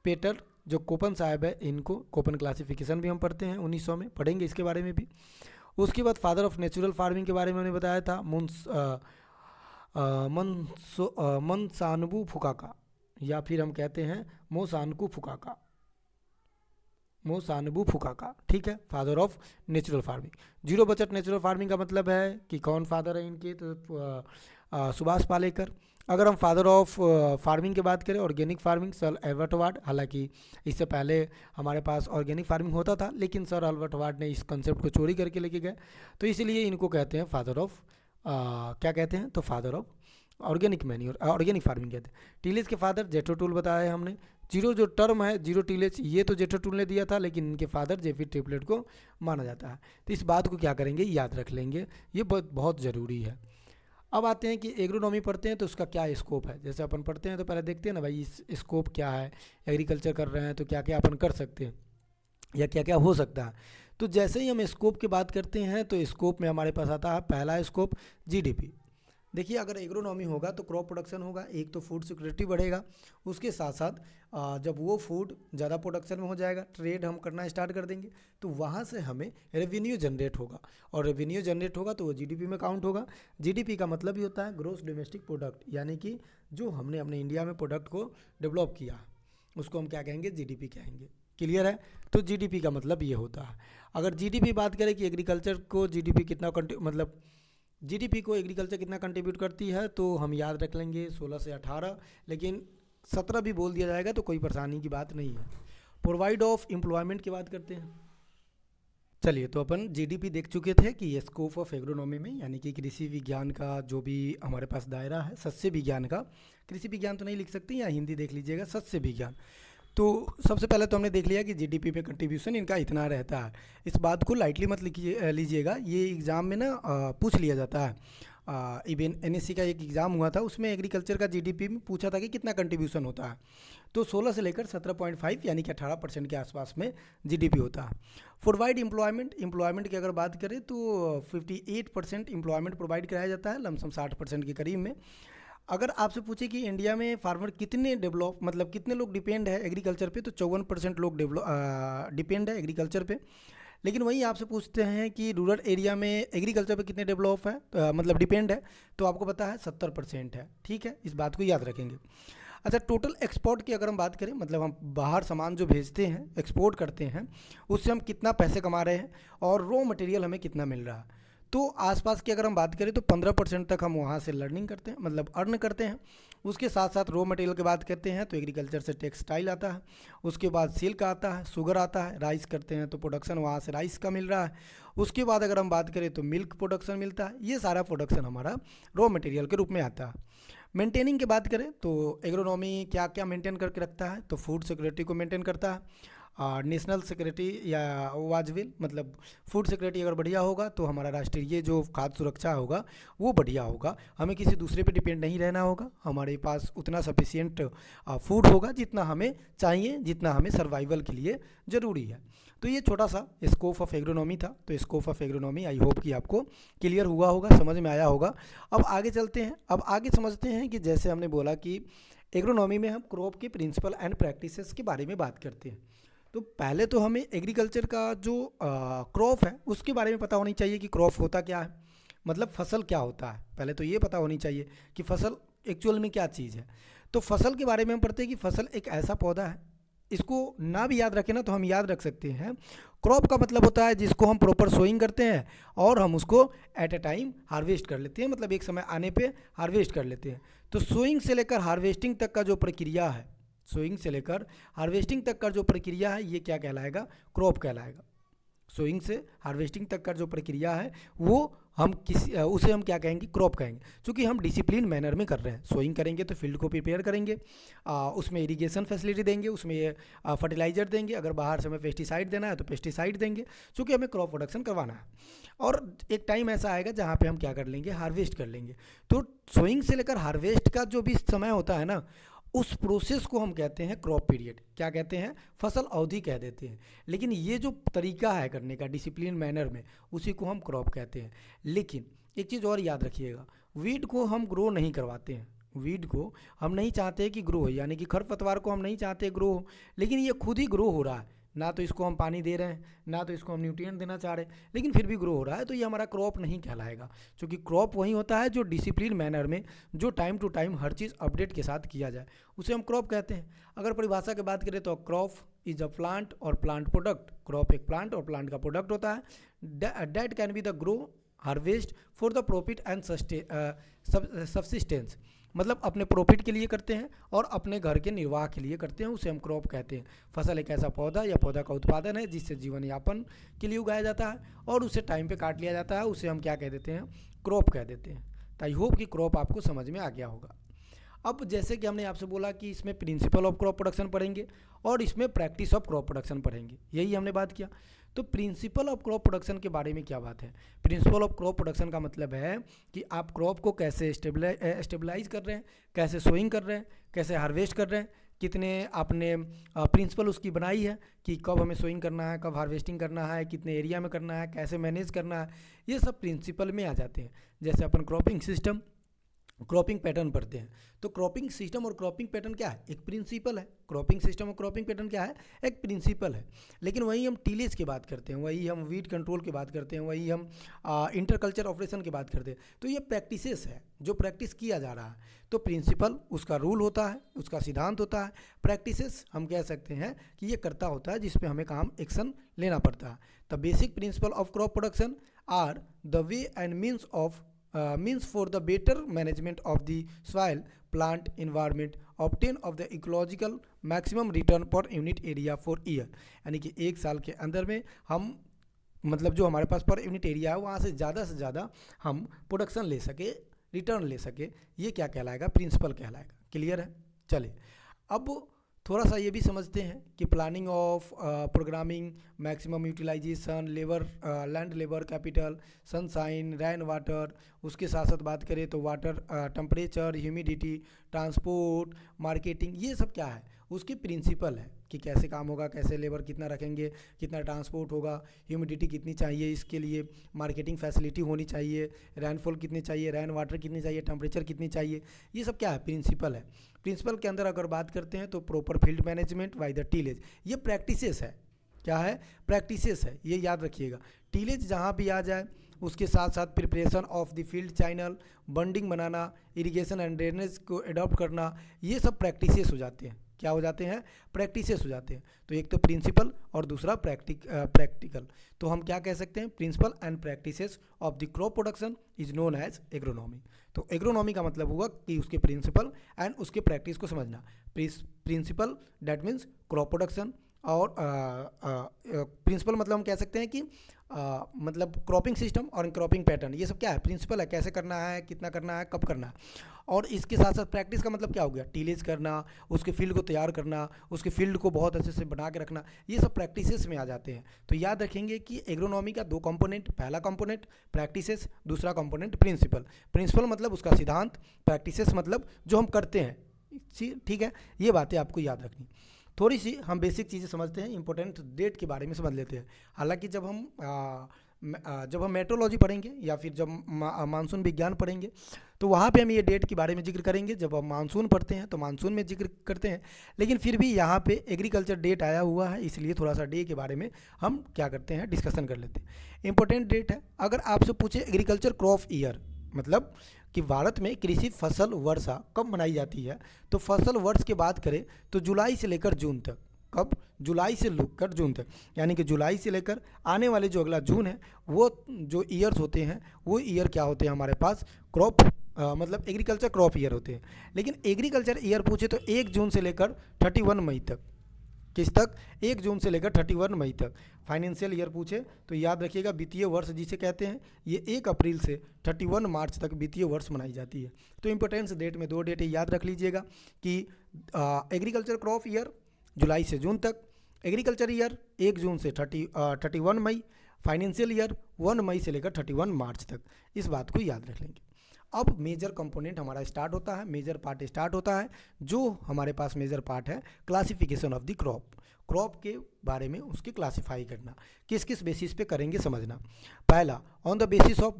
पेटर जो कोपन साहब है, इनको कोपन क्लासिफिकेशन भी हम पढ़ते हैं 1900 में, पढ़ेंगे इसके बारे में भी। उसके बाद फादर ऑफ नेचुरल फार्मिंग के बारे में मैंने बताया था, मनसानबू फुकाका, या फिर हम कहते हैं मोसानकू फुकाका, मोसानबू फुकाका, ठीक है, father of natural farming. Zero budget natural farming का मतलब है कि कौन फादर है इनके, तो सुभाष पालेकर। अगर हम फादर ऑफ फार्मिंग की बात करें, organic farming, sir Albert ward. हालांकि इससे पहले हमारे पास ऑर्गेनिक फार्मिंग होता था, लेकिन सर एल्बर्ट वार्ड ने इस कंसेप्ट को चोरी करके लेके गए, तो इसलिए इनको कहते हैं फादर ऑफ क्या कहते हैं, तो father of organic manure, organic farming कहते हैं। टीलेज के फादर जेठो टूल बताया है हमने। जीरो जो टर्म है जीरो टीलेज, ये तो जेठो टूल ने दिया था, लेकिन इनके फादर जेफी ट्रिपलेट को माना जाता है। तो इस बात को क्या करेंगे, याद रख लेंगे, ये बहुत ज़रूरी है। अब आते हैं कि एग्रोनॉमी पढ़ते हैं तो उसका क्या स्कोप है। जैसे अपन पढ़ते हैं तो पहले देखते हैं ना भाई, इस स्कोप क्या है, एग्रीकल्चर कर रहे हैं तो क्या क्या अपन कर सकते हैं या क्या क्या हो सकता है। तो जैसे ही हम स्कोप की बात करते हैं तो स्कोप में हमारे पास आता है पहला स्कोप जीडीपी। देखिए, अगर एग्रोनॉमी होगा तो क्रॉप प्रोडक्शन होगा, एक तो फूड सिक्योरिटी बढ़ेगा, उसके साथ साथ जब वो फूड ज़्यादा प्रोडक्शन में हो जाएगा, ट्रेड हम करना स्टार्ट कर देंगे, तो वहाँ से हमें रेवेन्यू जनरेट होगा, और रेवेन्यू जनरेट होगा तो वो जीडीपी में काउंट होगा। जीडीपी का मतलब ही होता है ग्रोस डोमेस्टिक प्रोडक्ट, यानी कि जो हमने अपने इंडिया में प्रोडक्ट को डेवलप किया उसको हम क्या कहेंगे, जीडीपी कहेंगे। क्लियर है? तो जीडीपी का मतलब ये होता है। अगर जीडीपी बात करें कि एग्रीकल्चर को जीडीपी कितना मतलब जीडीपी को एग्रीकल्चर कितना कंट्रीब्यूट करती है, तो हम याद रख लेंगे 16 से 18, लेकिन 17 भी बोल दिया जाएगा तो कोई परेशानी की बात नहीं है। प्रोवाइड ऑफ एम्प्लॉयमेंट की बात करते हैं। चलिए, तो अपन जीडीपी देख चुके थे कि ये स्कोप ऑफ एग्रोनॉमी में, यानी कि कृषि विज्ञान का जो भी हमारे पास दायरा है, सस्य विज्ञान का, कृषि विज्ञान तो नहीं लिख सकते, या हिंदी देख लीजिएगा, सस्य विज्ञान। तो सबसे पहले तो हमने देख लिया कि जीडीपी पे कंट्रीब्यूशन इनका इतना रहता है। इस बात को लाइटली मत लीजिएगा, ये एग्ज़ाम में ना पूछ लिया जाता है। इवन एनएससी का एक एग्ज़ाम हुआ था, उसमें एग्रीकल्चर का जीडीपी में पूछा था कि कितना कंट्रीब्यूशन होता है, तो 16 से लेकर 17.5 यानी कि 18% के आसपास में जीडीपी होता है। प्रोवाइड एम्प्लॉयमेंट की अगर बात करें तो 58% एम्प्लॉयमेंट प्रोवाइड कराया जाता है, लमसम 60% के करीब में। अगर आपसे पूछे कि इंडिया में फार्मर कितने डेवलप मतलब कितने लोग डिपेंड है एग्रीकल्चर पे, तो 54% लोग डिपेंड है एग्रीकल्चर पे। लेकिन वहीं आपसे पूछते हैं कि रूरल एरिया में एग्रीकल्चर पे कितने डेवलप है मतलब डिपेंड है, तो आपको पता है 70% है। ठीक है, इस बात को याद रखेंगे। अच्छा, टोटल एक्सपोर्ट की अगर हम बात करें, मतलब हम बाहर सामान जो भेजते हैं, एक्सपोर्ट करते हैं, उससे हम कितना पैसे कमा रहे हैं और रॉ मटेरियल हमें कितना मिल रहा है, तो आसपास की अगर हम बात करें तो 15% तक हम वहाँ से लर्निंग करते हैं, मतलब अर्न करते हैं। उसके साथ साथ रॉ मटेरियल की बात करते हैं तो एग्रीकल्चर से टेक्सटाइल आता है, उसके बाद सिल्क आता है, शुगर आता है, राइस करते हैं तो प्रोडक्शन वहाँ से राइस का मिल रहा है। उसके बाद अगर हम बात करें तो मिल्क प्रोडक्शन मिलता है। ये सारा प्रोडक्शन हमारा रॉ मटेरियल के रूप में आता है। मेंटेनिंग की बात करें तो एग्रोनॉमी क्या क्या मेंटेन करके रखता है, तो फूड सिक्योरिटी को मेंटेन करता है, नेशनल सिक्योरिटी या वाजविल, मतलब फूड सिक्योरिटी अगर बढ़िया होगा तो हमारा राष्ट्रीय जो खाद्य सुरक्षा होगा वो बढ़िया होगा। हमें किसी दूसरे पे डिपेंड नहीं रहना होगा, हमारे पास उतना सफिशिएंट फूड होगा जितना हमें चाहिए, जितना हमें सर्वाइवल के लिए ज़रूरी है। तो ये छोटा सा स्कोप ऑफ एग्रोनॉमी था। तो scope of agronomy I hope कि आपको क्लियर हुआ होगा, समझ में आया होगा। अब आगे चलते हैं, अब आगे समझते हैं कि जैसे हमने बोला कि एग्रोनॉमी में हम क्रॉप के प्रिंसिपल एंड प्रैक्टिसेस के बारे में बात करते हैं। तो पहले तो हमें एग्रीकल्चर का जो क्रॉप है उसके बारे में पता होनी चाहिए कि क्रॉप होता क्या है, मतलब फसल क्या होता है। पहले तो ये पता होनी चाहिए कि फसल एक्चुअल में क्या चीज़ है। तो फसल के बारे में हम पढ़ते हैं कि फसल एक ऐसा पौधा है, इसको ना भी याद रखें ना तो हम याद रख सकते हैं। क्रॉप का मतलब होता है जिसको हम प्रॉपर सोइंग करते हैं और हम उसको एट ए टाइम हार्वेस्ट कर लेते हैं, मतलब एक समय आने पे हार्वेस्ट कर लेते हैं। तो सोइंग से लेकर हार्वेस्टिंग तक का जो प्रक्रिया है, सोइंग से लेकर हार्वेस्टिंग तक का जो प्रक्रिया है ये क्या कहलाएगा, क्रॉप कहलाएगा। सोइंग से हार्वेस्टिंग तक का जो प्रक्रिया है वो उसे हम क्या कहेंगे, क्रॉप कहेंगे। क्योंकि हम डिसिप्लिन मैनर में कर रहे हैं। सोइंग करेंगे तो फील्ड को प्रिपेयर करेंगे, उसमें इरिगेशन फैसिलिटी देंगे, उसमें फर्टिलाइजर देंगे, अगर बाहर से हमें पेस्टिसाइड देना है तो पेस्टिसाइड देंगे, क्योंकि हमें क्रॉप प्रोडक्शन करवाना है। और एक टाइम ऐसा आएगा जहाँ पे हम क्या कर लेंगे, हार्वेस्ट कर लेंगे। तो सोइंग से लेकर हार्वेस्ट का जो भी समय होता है ना, उस प्रोसेस को हम कहते हैं क्रॉप पीरियड। क्या कहते हैं, फसल अवधि कह देते हैं। लेकिन ये जो तरीका है करने का डिसिप्लिन मैनर में, उसी को हम क्रॉप कहते हैं। लेकिन एक चीज़ और याद रखिएगा, वीड को हम ग्रो नहीं करवाते हैं। वीड को हम नहीं चाहते कि ग्रो हो, यानी कि खरपतवार को हम नहीं चाहते ग्रो हो, लेकिन ये खुद ही ग्रो हो रहा है। ना तो इसको हम पानी दे रहे हैं, ना तो इसको हम न्यूट्रिएंट देना चाह रहे हैं, लेकिन फिर भी ग्रो हो रहा है। तो ये हमारा क्रॉप नहीं कहलाएगा, क्योंकि क्रॉप वही होता है जो डिसिप्लिन मैनर में, जो टाइम टू टाइम हर चीज़ अपडेट के साथ किया जाए, उसे हम क्रॉप कहते हैं। अगर परिभाषा की बात करें तो क्रॉप इज अ प्लांट और प्लांट प्रोडक्ट। क्रॉप एक प्लांट और प्लांट का प्रोडक्ट होता है, that can be the grow harvest for the profit and subsistence, मतलब अपने प्रॉफिट के लिए करते हैं और अपने घर के निर्वाह के लिए करते हैं, उसे हम क्रॉप कहते हैं। फसल एक ऐसा पौधा या पौधा का उत्पादन है जिससे जीवन यापन के लिए उगाया जाता है और उसे टाइम पे काट लिया जाता है, उसे हम क्या कह देते हैं, क्रॉप कह देते हैं। तो आई होप कि क्रॉप आपको समझ में आ गया होगा। अब जैसे कि हमने आपसे बोला कि इसमें प्रिंसिपल ऑफ क्रॉप प्रोडक्शन पढ़ेंगे और इसमें प्रैक्टिस ऑफ क्रॉप प्रोडक्शन पढ़ेंगे, यही हमने बात किया। तो प्रिंसिपल ऑफ क्रॉप प्रोडक्शन के बारे में क्या बात है। प्रिंसिपल ऑफ क्रॉप प्रोडक्शन का मतलब है कि आप क्रॉप को कैसे स्टेबलाइज कर रहे हैं, कैसे सोइंग कर रहे हैं, कैसे हार्वेस्ट कर रहे हैं, कितने आपने प्रिंसिपल उसकी बनाई है कि कब हमें सोइंग करना है, कब हार्वेस्टिंग करना है, कितने एरिया में करना है, कैसे मैनेज करना है, ये सब प्रिंसिपल में आ जाते हैं। जैसे अपन क्रॉपिंग सिस्टम, क्रॉपिंग पैटर्न पढ़ते हैं। तो क्रॉपिंग सिस्टम और क्रॉपिंग पैटर्न क्या है, एक प्रिंसिपल है। क्रॉपिंग सिस्टम और क्रॉपिंग पैटर्न क्या है, एक प्रिंसिपल है। लेकिन वही हम टीलेज की बात करते हैं, वही हम वीड कंट्रोल की बात करते हैं, वही हम इंटरकल्चर ऑपरेशन की बात करते हैं। तो ये प्रैक्टिसेस है जो प्रैक्टिस किया जा रहा है। तो प्रिंसिपल उसका रूल होता है, उसका सिद्धांत होता है। प्रैक्टिसेस हम कह सकते हैं कि ये करता होता है जिस पे हमें काम एक्शन लेना पड़ता है। The basic principle of crop production are the way and means for the better management of the soil, plant environment, obtain of the ecological maximum return per unit area for year। यानी कि एक साल के अंदर में हम, मतलब जो हमारे पास पर यूनिट एरिया है वहाँ से ज़्यादा हम प्रोडक्शन ले सके, रिटर्न ले सके, ये क्या कहलाएगा, प्रिंसिपल कहलाएगा। क्लियर है। चलिए अब थोड़ा सा ये भी समझते हैं कि planning of programming, maximum utilisation, labour, land labour capital, sunshine, rain water, उसके साथ साथ बात करें तो water temperature, humidity, transport, marketing, ये सब क्या है, उसकी प्रिंसिपल है कि कैसे काम होगा, कैसे लेबर कितना रखेंगे, कितना ट्रांसपोर्ट होगा, ह्यूमिडिटी कितनी चाहिए, इसके लिए मार्केटिंग फैसिलिटी होनी चाहिए, रेनफॉल कितनी चाहिए, रेन वाटर कितनी चाहिए, टेम्परेचर कितनी चाहिए, ये सब क्या है, प्रिंसिपल है। प्रिंसिपल के अंदर अगर बात करते हैं तो proper field management by the tillage, ये प्रैक्टिसेस है। क्या है, प्रैक्टिसेस है, ये याद रखिएगा। टीलेज जहाँ भी आ जाए उसके साथ साथ preparation of the field channel, bunding banana, irrigation and drainage को अडॉप्ट करना, ये सब प्रैक्टिसेस हो जाते हैं। क्या हो जाते हैं, प्रैक्टिसेस हो जाते हैं। तो एक तो प्रिंसिपल और दूसरा प्रैक्टिकल। तो हम क्या कह सकते हैं, principle and practices of the crop production is known as agronomy. तो एग्रोनॉमी का मतलब हुआ कि उसके प्रिंसिपल एंड उसके प्रैक्टिस को समझना। Principal that means crop production और प्रिंसिपल मतलब हम कह सकते हैं कि मतलब क्रॉपिंग सिस्टम और क्रॉपिंग पैटर्न, ये सब क्या है, प्रिंसिपल है, कैसे करना है, कितना करना है, कब करना है। और इसके साथ साथ प्रैक्टिस का मतलब क्या हो गया, टीलेज करना, उसके फील्ड को तैयार करना, उसके फील्ड को बहुत अच्छे से बना के रखना, ये सब प्रैक्टिसेस में आ जाते हैं। तो याद रखेंगे कि एग्रोनॉमी का दो कंपोनेंट, पहला कंपोनेंट प्रैक्टिसेस, दूसरा कंपोनेंट प्रिंसिपल। प्रिंसिपल मतलब उसका सिद्धांत, प्रैक्टिसेस मतलब जो हम करते हैं, ठीक है, ये बातें आपको याद रखनी। थोड़ी सी हम बेसिक चीज़ें समझते हैं, इंपॉर्टेंट डेट के बारे में समझ लेते हैं। हालांकि जब हम मेट्रोलॉजी पढ़ेंगे या फिर जब मानसून विज्ञान पढ़ेंगे तो वहाँ पे हम ये डेट के बारे में जिक्र करेंगे। जब हम मानसून पढ़ते हैं तो मानसून में जिक्र करते हैं, लेकिन फिर भी यहाँ पे एग्रीकल्चर डेट आया हुआ है, इसलिए थोड़ा सा डे के बारे में हम क्या करते हैं, डिस्कशन कर लेते हैं। इंपॉर्टेंट डेट है। अगर आपसे पूछे एग्रीकल्चर क्रॉप ईयर, मतलब कि भारत में कृषि फसल वर्षा कब मनाई जाती है, तो फसल वर्ष की बात करें तो जुलाई से लेकर जून तक। कब? जुलाई से लेकर जून तक, यानी कि जुलाई से लेकर आने वाले जो अगला जून है, वो जो ईयर्स होते हैं वो ईयर क्या होते हैं हमारे पास, क्रॉप मतलब एग्रीकल्चर क्रॉप ईयर होते हैं। लेकिन एग्रीकल्चर ईयर पूछे तो 1 जून से लेकर 31 मई तक। किस तक? 1 जून से लेकर 31 मई तक। फाइनेंशियल ईयर पूछे तो याद रखिएगा वित्तीय वर्ष जिसे कहते हैं, ये 1 अप्रैल से 31 मार्च तक वित्तीय वर्ष मनाई जाती है। तो इंपॉर्टेंस डेट में 2 डेटें याद रख लीजिएगा कि एग्रीकल्चर क्रॉप ईयर जुलाई से जून तक, एग्रीकल्चर ईयर 1 जून से 31 मई, फाइनेंशियल ईयर 1 मई से लेकर 31 मार्च तक। इस बात को याद रख लेंगे। अब मेजर कंपोनेंट हमारा स्टार्ट होता है, मेजर पार्ट स्टार्ट होता है। जो हमारे पास मेजर पार्ट है, classification of the crop, crop के बारे में उसकी क्लासिफाई करना, किस किस बेसिस पे करेंगे समझना। पहला, on the basis of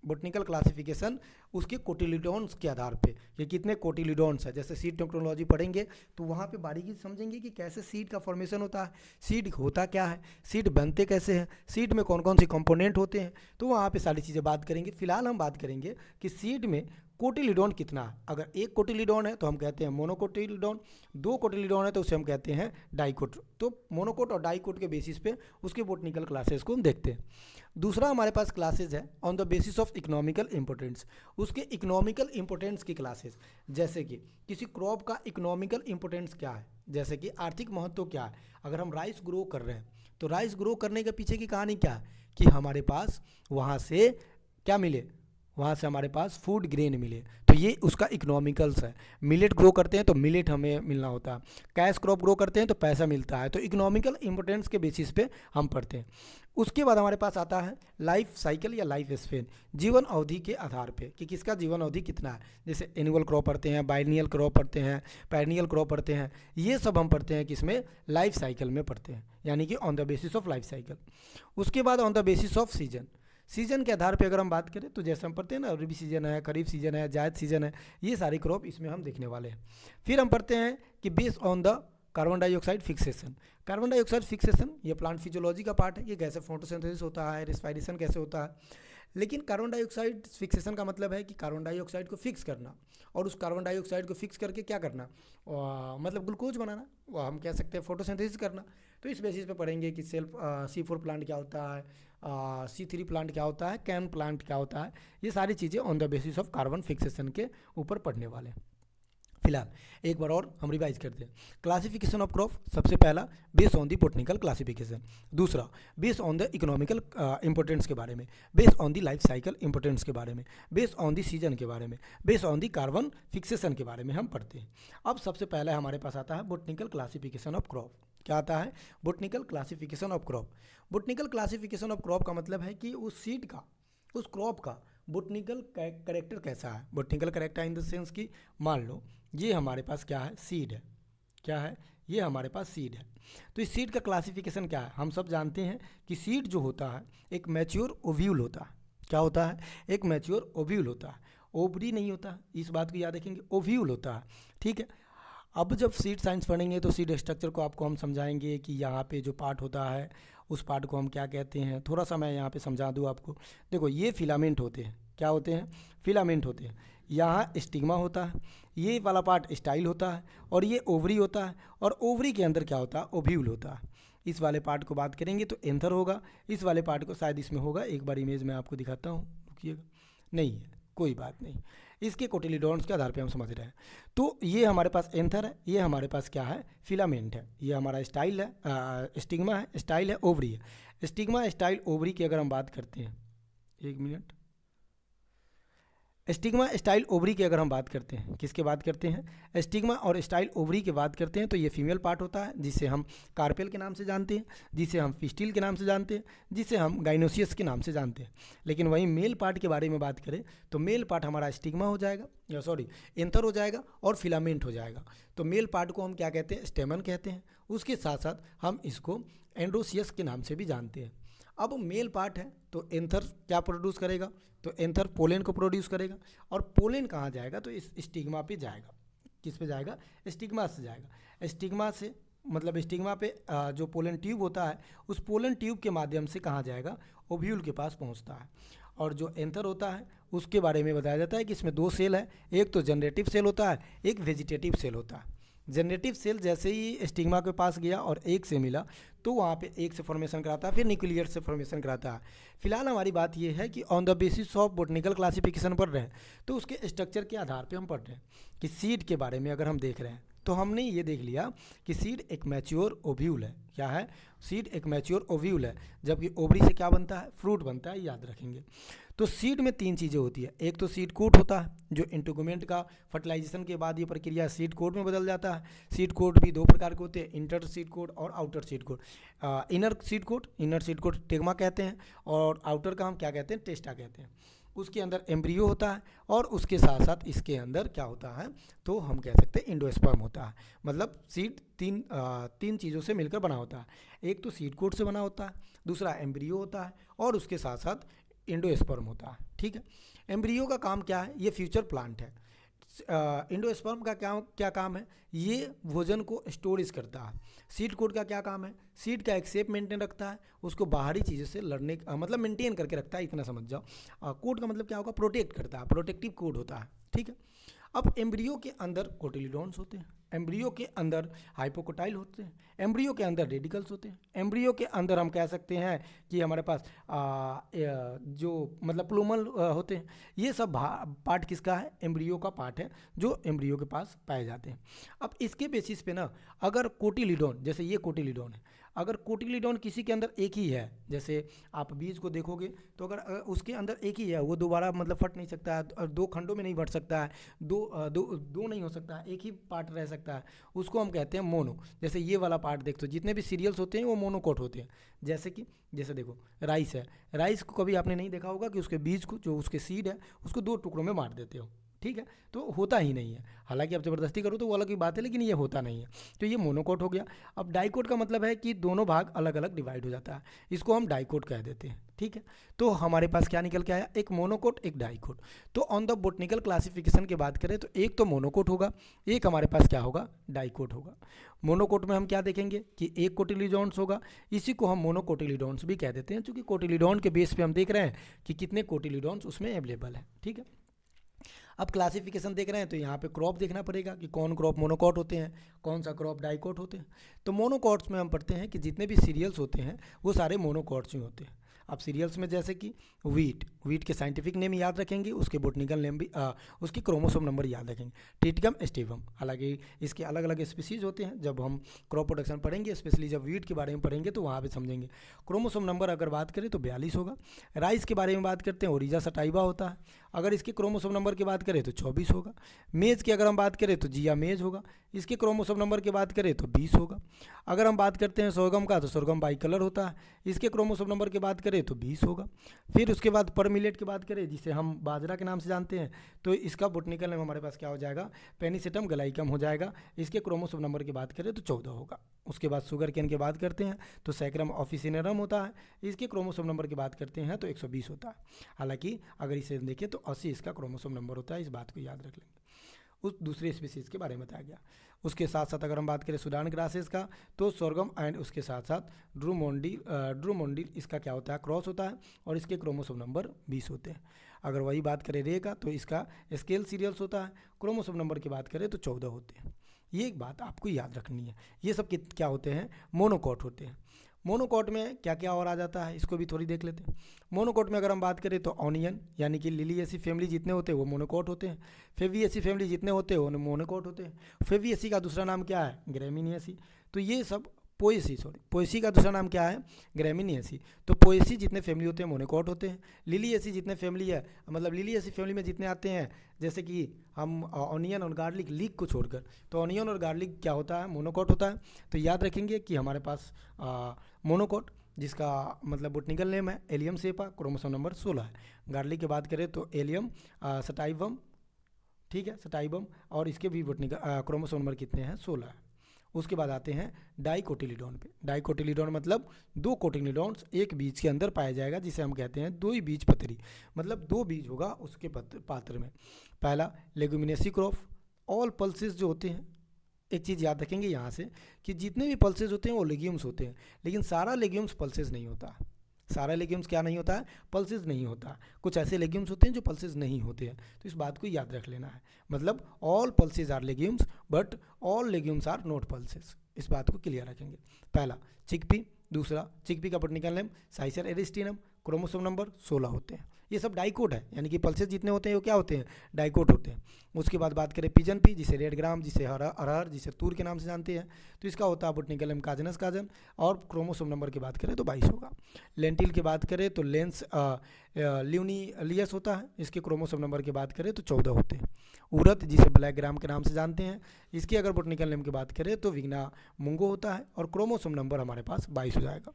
botanical classification, उसके कोटिलिडॉन्स के आधार पे कि कितने कोटिलिडॉन्स है। जैसे सीड टेक्नोलॉजी पढ़ेंगे तो वहाँ पे बारीकी से समझेंगे कि कैसे सीड का फॉर्मेशन होता है, सीड होता क्या है, सीड बनते कैसे हैं, सीड में कौन कौन से कंपोनेंट होते हैं, तो वहाँ पे सारी चीज़ें बात करेंगे। फिलहाल हम बात करेंगे कि सीड में कोटिलिडॉन कितना है। अगर 1 कोटिलिडॉन है तो हम कहते हैं मोनोकोटिलिडॉन, 2 कोटिलिडॉन है तो उसे हम कहते हैं डाइकोट। तो मोनोकोट और डाइकोट के बेसिस पे उसके बोटनिकल क्लासेस को हम देखते हैं। दूसरा हमारे पास क्लासेस है on the basis of economical importance, उसके इकोनॉमिकल इंपोर्टेंस की क्लासेस। जैसे कि किसी क्रॉप का इकोनॉमिकल इंपोर्टेंस क्या है, जैसे कि आर्थिक महत्व क्या है। अगर हम राइस ग्रो कर रहे हैं तो राइस ग्रो करने के पीछे की कहानी क्या है कि हमारे पास वहाँ से क्या मिले, वहाँ से हमारे पास फूड ग्रेन मिले, तो ये उसका इकोनॉमिकल्स है। मिलेट ग्रो करते हैं तो मिलेट हमें मिलना होता है, कैश क्रॉप ग्रो करते हैं तो पैसा मिलता है। तो इकोनॉमिकल इंपोर्टेंस के बेसिस पे हम पढ़ते हैं। उसके बाद हमारे पास आता है लाइफ साइकिल या लाइफ स्पेन, जीवन अवधि के आधार पे कि किसका जीवन अवधि कितना है। जैसे एनुअल क्रॉप पढ़ते हैं, बाइनियल क्रॉप पढ़ते हैं, पेरिनियल क्रॉप पढ़ते हैं, ये सब हम पढ़ते हैं किसमें, लाइफ साइकिल में पढ़ते हैं, यानी कि on the basis of life cycle. उसके बाद on the basis off season, season के आधार पे अगर हम बात करें तो जैसे हम पढ़ते हैं ना, रबी सीजन है, खरीफ सीजन है, जायद सीजन है, ये सारी क्रॉप इसमें हम देखने वाले हैं। फिर हम पढ़ते हैं कि based on the carbon dioxide fixation, carbon dioxide fixation ये प्लांट फिजियोलॉजी का पार्ट है, ये कैसे फोटोसिंथेसिस होता है, रेस्पिरेशन कैसे होता है। लेकिन कार्बन डाइऑक्साइड फिक्सेशन का मतलब है कि कार्बन डाइऑक्साइड को फिक्स करना, और उस कार्बन डाइऑक्साइड को फिक्स करके क्या करना, मतलब ग्लूकोज बनाना, वो हम कह सकते हैं फोटोसिंथेसिस करना। तो इस बेसिस पे पढ़ेंगे कि C4 प्लांट क्या होता है, C3 प्लांट क्या होता है, कैन प्लांट क्या होता है। ये सारी चीज़ें on the basis of carbon fixation के ऊपर पढ़ने वाले हैं। फिलहाल एक बार और हम रिवाइज करते हैं। क्लासिफिकेशन ऑफ क्रॉप, सबसे पहला based on the botanical classification, दूसरा based on the economical importance के बारे में, based on the life cycle importance के बारे में, बेस्ड ऑन द सीजन के बारे में, based on the carbon fixation के बारे में हम पढ़ते हैं। अब सबसे पहले हमारे पास आता है बोटनिकल क्लासिफिकेशन ऑफ क्रॉप। क्या आता है? Botanical classification of crop. Botanical classification of crop का मतलब है कि उस सीड का, उस क्रॉप का बोटनिकल कैरेक्टर कैसा है। Botanical character in the sense कि मान लो ये हमारे पास क्या है, सीड है। क्या है? ये हमारे पास सीड है। तो इस सीड का क्लासिफिकेशन क्या है? हम सब जानते हैं कि सीड जो होता है एक मैच्योर ओव्यूल होता है। क्या होता है? एक मैच्योर ओव्यूल होता है, ओवरी नहीं होता, इस बात को याद रखेंगे, ओव्यूल होता है। ठीक है। अब जब सीड साइंस पढ़ेंगे तो सीड स्ट्रक्चर को आपको हम समझाएंगे कि यहाँ पे जो पार्ट होता है उस पार्ट को हम क्या कहते हैं। थोड़ा सा मैं यहाँ पे समझा दूँ आपको। देखो ये फिलामेंट होते हैं। क्या होते हैं? फिलामेंट होते हैं। यहाँ स्टिग्मा होता है, ये वाला पार्ट स्टाइल होता है, और ये ओवरी होता है, और ओवरी के अंदर क्या होता है? ओव्यूल होता है। इस वाले पार्ट को बात करेंगे तो एंथर होगा, इस वाले पार्ट को शायद इसमें होगा, एक बार इमेज में आपको दिखाता हूँ, रुकिएगा, नहीं है, कोई बात नहीं। इसके कोटिलिडॉन्स के आधार पे हम समझ रहे हैं। तो ये हमारे पास एंथर है, ये हमारे पास क्या है, फिलामेंट है, ये हमारा स्टाइल है, स्टिग्मा है, स्टाइल है, ओवरी है। स्टिग्मा, स्टाइल, ओवरी की अगर हम बात करते हैं, एक मिनट, स्टिग्मा, स्टाइल, ओवरी की अगर हम बात करते हैं, किसके बात करते हैं, स्टिग्मा और स्टाइल ओवरी की बात करते हैं, तो ये फीमेल पार्ट होता है जिसे हम कार्पेल के नाम से जानते हैं, जिसे हम फिस्टिल के नाम से जानते हैं, जिसे हम गाइनोसियस के नाम से जानते हैं। लेकिन वहीं मेल पार्ट के बारे में बात करें तो मेल पार्ट हमारा स्टिग्मा हो जाएगा, या सॉरी एंथर हो जाएगा और फिलामेंट हो जाएगा। तो मेल पार्ट को हम क्या कहते हैं, स्टेमन कहते हैं। उसके साथ साथ हम इसको एंड्रोसियस के नाम से भी जानते हैं। अब मेल पार्ट है तो एंथर क्या प्रोड्यूस करेगा, तो एंथर पोलेन को प्रोड्यूस करेगा, और पोलेन कहाँ जाएगा, तो इस स्टिग्मा पे जाएगा। किस पे जाएगा, स्टिग्मा से जाएगा। स्टिग्मा से मतलब स्टिग्मा पे जो पोलन ट्यूब होता है, उस पोलन ट्यूब के माध्यम से कहाँ जाएगा, ओव्यूल के पास पहुँचता है। और जो एंथर होता है उसके बारे में बताया जाता है कि इसमें दो सेल है, एक तो जनरेटिव सेल होता है, एक वेजिटेटिव सेल होता है। जनरेटिव सेल जैसे ही स्टिग्मा के पास गया और एक से मिला तो वहाँ पे एक से फॉर्मेशन कराता है, फिर न्यूक्लियर से फॉर्मेशन कराता है। फिलहाल हमारी बात ये है कि on the basis of botanical classification पढ़ रहे हैं, तो उसके स्ट्रक्चर के आधार पे हम पढ़ रहे हैं कि सीड के बारे में अगर हम देख रहे हैं तो हमने ये देख लिया कि सीड एक मैच्योर ओव्यूल है। क्या है, सीड एक मैच्योर ओव्यूल है, जबकि ओवरी से क्या बनता है, फ्रूट बनता है, याद रखेंगे। तो सीड में तीन चीज़ें होती है, एक तो सीड कोट होता है जो इंटरगुमेंट का फर्टिलाइजेशन के बाद ये प्रक्रिया सीड कोट में बदल जाता है। सीड कोट भी दो प्रकार के होते हैं, इंटर सीड कोट और outer seed coat. Inner seed coat टेग्मा कहते हैं, और आउटर का हम क्या कहते हैं, टेस्टा कहते हैं। उसके अंदर एम्ब्रियो होता है, और उसके साथ साथ इसके अंदर क्या होता है, तो हम कह सकते हैं इंडोस्पर्म होता है। मतलब सीड तीन चीज़ों से मिलकर बना होता है, एक तो सीड कोट से बना होता है, दूसरा एम्ब्रियो होता है, और उसके साथ साथ इंडोस्पर्म होता है। ठीक है, एम्ब्रियो का काम क्या है, ये फ्यूचर प्लांट है। इंडोस्पर्म का क्या काम है, ये भोजन को स्टोरेज करता है। सीड कोट का क्या काम है, सीड का एक शेप मेंटेन रखता है, उसको बाहरी चीज़ों से लड़ने मतलब मेंटेन करके रखता है, इतना समझ जाओ। कोट का मतलब क्या होगा, प्रोटेक्ट करता है, प्रोटेक्टिव कोट होता है। ठीक है, अब एम्ब्रियो के अंदर कोटिलिडॉन्स होते हैं, एम्ब्रियो के अंदर हाइपोकोटाइल होते हैं, एम्ब्रियो के अंदर रेडिकल्स होते हैं, एम्ब्रियो के अंदर हम कह सकते हैं कि हमारे पास जो मतलब प्लूमल होते हैं। ये सब पार्ट किसका है, एम्ब्रियो का पार्ट है, जो एम्ब्रियो के पास पाए जाते हैं। अब इसके बेसिस पे ना, अगर कोटिलिडॉन, जैसे ये कोटिलिडॉन है, अगर कोटिलिडॉन किसी के अंदर एक ही है, जैसे आप बीज को देखोगे तो अगर उसके अंदर एक ही है, वो दोबारा मतलब फट नहीं सकता है, और दो खंडों में नहीं बट सकता है, दो नहीं हो सकता है, एक ही पार्ट रह सकता है, उसको हम कहते हैं मोनो। जैसे ये वाला पार्ट देखते हो, जितने भी सीरियल्स होते हैं वो मोनोकोट होते हैं। जैसे देखो राइस है, राइस को कभी आपने नहीं देखा होगा कि उसके बीज को, जो उसके सीड है, उसको दो टुकड़ों में बांट देते हो। ठीक है, तो होता ही नहीं है, हालांकि आप ज़बरदस्ती करो तो वो अलग की बात है, लेकिन ये होता नहीं है। तो ये मोनोकोट हो गया। अब डाइकोट का मतलब है कि दोनों भाग अलग अलग डिवाइड हो जाता है, इसको हम डाइकोट कह देते हैं। ठीक है, तो हमारे पास क्या निकल के आया, एक मोनोकोट, एक डाइकोट। तो ऑन द बोटनिकल क्लासिफिकेशन की बात करें तो एक तो मोनोकोट होगा, एक हमारे पास क्या होगा, डाइकोट होगा। मोनोकोट में हम क्या देखेंगे कि एक कोटिलिडॉन्स होगा, इसी को हम मोनोकोटिलिडॉन्स भी कह देते हैं, क्योंकि कोटिलिडॉन के बेस पे हम देख रहे हैं कि कितने कोटिलिडॉन्स उसमें अवेलेबल है। ठीक है, अब क्लासिफिकेशन देख रहे हैं तो यहाँ पे क्रॉप देखना पड़ेगा कि कौन क्रॉप मोनोकॉट होते हैं, कौन सा क्रॉप डाइकोट होते हैं। तो मोनोकॉट्स में हम पढ़ते हैं कि जितने भी सीरियल्स होते हैं वो सारे मोनोकॉट्स ही होते हैं। अब सीरियल्स में जैसे कि वीट के साइंटिफिक नेम याद रखेंगे, उसके बोटनिकल नेम भी उसकी क्रोमोसोम नंबर याद रखेंगे, ट्रिटिकम स्टिवम। हालांकि इसके अलग अलग स्पीसीज होते हैं, जब हम क्रॉप प्रोडक्शन पढ़ेंगे, स्पेशली जब वीट के बारे में पढ़ेंगे तो वहाँ पे समझेंगे। क्रोमोसोम नंबर अगर बात करें तो 42 होगा। राइस के बारे में बात करते हैं, ओरिजा सटाइवा होता है, अगर इसके क्रोमोसोम नंबर की बात करें तो 24 होगा। मेज की अगर हम बात करें तो जिया मेज होगा, इसके क्रोमोसोम नंबर की बात करें तो 20 होगा। अगर हम बात करते हैं सोरगम का तो सोरगम बाई कलर होता है, इसके क्रोमोसोम नंबर की बात करें तो 20 होगा। फिर उसके बाद पर मिलेट की बात करें, जिसे हम बाजरा के नाम से जानते हैं, तो इसका बोटनिकल नेम हमारे पास क्या हो जाएगा, पेनिसेटम गलाइकम हो जाएगा, इसके क्रोमोसोम नंबर की बात करें तो 14 होगा। उसके बाद शुगर केन की बात करते हैं तो सैक्रम ऑफिसिनेरम होता है, इसके क्रोमोसोम नंबर की बात करते हैं तो 120 होता है। हालांकि अगर इसे देखें तो 80 इसका क्रोमोसोम नंबर होता है, इस बात को याद रख लेंगे। उस दूसरे स्पीसीज़ के बारे में बताया गया। उसके साथ साथ अगर हम बात करें सूडान ग्रासेस का तो सोरगम एंड उसके साथ साथ ड्रूमोंडिल इसका क्या होता है, क्रॉस होता है, और इसके क्रोमोसोम नंबर 20 होते हैं। अगर वही बात करें रे का तो इसका स्केल सीरियल्स होता है, क्रोमोसोम नंबर की बात करें तो 14 होते हैं। ये एक बात आपको याद रखनी है, ये सब क्या होते हैं, मोनोकॉट होते हैं। मोनोकॉट में क्या क्या और आ जाता है इसको भी थोड़ी देख लेते हैं। मोनोकॉट में अगर हम बात करें तो ऑनियन यानी कि लिलिएसी फैमिली जितने होते हैं वो मोनोकॉट होते हैं। फेविएसी फैमिली जितने होते हैं वो मोनोकॉट होते हैं। फेविएसी का दूसरा नाम क्या है? ग्रेमिनिएसी। तो ये सब पोएसी का दूसरा नाम क्या है? ग्रेमिनिएसी। तो पोएसी जितने फैमिली होते हैं मोनोकॉट होते हैं। लिलिएसी जितने फैमिली है, मतलब लिलिएसी फैमिली में जितने आते हैं, जैसे कि हम ऑनियन और गार्लिक, लीक को छोड़कर, तो ऑनियन और गार्लिक क्या होता है? मोनोकॉट होता है। तो याद रखेंगे कि हमारे पास मोनोकॉट जिसका मतलब बोटनिकल नेम है एलियम सेपा, क्रोमोसोम नंबर 16 है। गार्लिक की बात करें तो एलियम सटाइवम, ठीक है, सटाइवम, और इसके भी बोटनिकल क्रोमोसोम नंबर कितने हैं? 16 है। उसके बाद आते हैं डाइकोटिलीडोन पे। डाइकोटिलीडोन मतलब 2 कोटिलीडोन्स एक बीज के अंदर पाया जाएगा, जिसे हम कहते हैं 2 ही बीज पत्री, मतलब 2 बीज होगा उसके पात्र में। पहला लेगुमिनेसी क्रॉप। ऑल पल्सेस जो होते हैं, एक चीज़ याद रखेंगे यहाँ से कि जितने भी पल्सेस होते हैं वो लेग्यूम्स होते हैं, लेकिन सारा लेग्यूम्स पल्सेस नहीं होता। सारा लेग्यूम्स क्या नहीं होता है? पल्सेस नहीं होता। कुछ ऐसे लेग्यूम्स होते हैं जो पल्सेस नहीं होते हैं, तो इस बात को याद रख लेना है। मतलब all pulses are legumes but all legumes are not pulses, इस बात को क्लियर रखेंगे। पहला चिकपी, दूसरा चिकपी का बोटनिकल नेम साइसर एरिस्टीनम, क्रोमोसोम नंबर 16 होते हैं। ये सब डाइकोट है, यानी कि पल्सेस जितने होते हैं वो क्या होते हैं? डाइकोट होते हैं। उसके बाद बात करें पिजन पी, जिसे रेड ग्राम, जिसे अरहर, जिसे तूर के नाम से जानते हैं, तो इसका होता है बोटनिकल नेम काजनस काजन, और क्रोमोसोम नंबर की बात करें तो 22 होगा। लेंटिल की बात करें तो लेंस ल्यूनिलियस होता है, इसके क्रोमोसोम नंबर की बात करें तो 14 होते हैं। उड़द, जिसे ब्लैक ग्राम के नाम से जानते हैं, इसकी अगर बोटनिकल नेम की बात करें तो विग्ना मुंगो होता है, और क्रोमोसोम नंबर हमारे पास 22 हो जाएगा।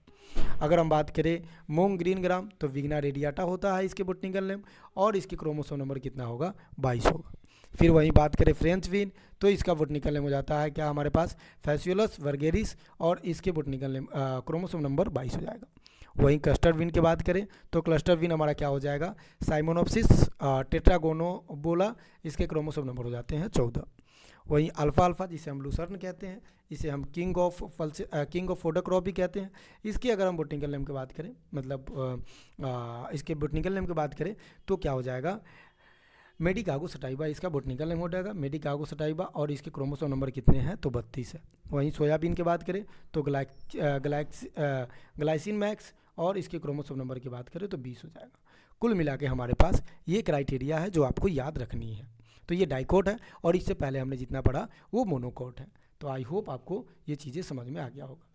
अगर हम बात करें मूंग ग्रीन ग्राम तो विग्ना रेडियाटा होता है इसके बोटनिकल नेम, और इसकी क्रोमोसोम नंबर कितना होगा? 22 होगा। फिर वहीं बात करें फ्रेंच बीन तो इसका बोटनिकल नेम हो जाता है क्या हमारे पास? फैसियोलस वर्गेरिस, और इसके बोटनिकल नेम क्रोमोसोम नंबर 22 हो जाएगा। वहीं क्लस्टर बीन की बात करें तो क्लस्टर बीन हमारा क्या हो जाएगा? साइमोनोप्सिस टेट्रागोनोबोला, इसके क्रोमोसोम नंबर हो जाते हैं 14। वहीं अल्फा अल्फा, जिसे हम लूसर्न कहते हैं, इसे हम किंग ऑफ फोडोक्रॉप भी कहते हैं, इसकी अगर हम बोटनिकल नेम की बात करें, मतलब इसके बोटनिकल नेम की बात करें तो क्या हो जाएगा? मेडिकागो सटाइबा इसका बोटनिकल नेम हो जाएगा, मेडिकागो सटाइबा, और इसके क्रोमोसोम नंबर कितने हैं? तो 32 है। वहीं सोयाबीन की बात करें तो ग्लाइसिन मैक्स, और इसके क्रोमोसोम नंबर की बात करें तो 20 हो जाएगा। कुल मिला के हमारे पास ये क्राइटेरिया है जो आपको याद रखनी है। तो ये डाइकोट है, और इससे पहले हमने जितना पढ़ा वो मोनोकोट है। तो आई होप आपको ये चीज़ें समझ में आ गया होगा।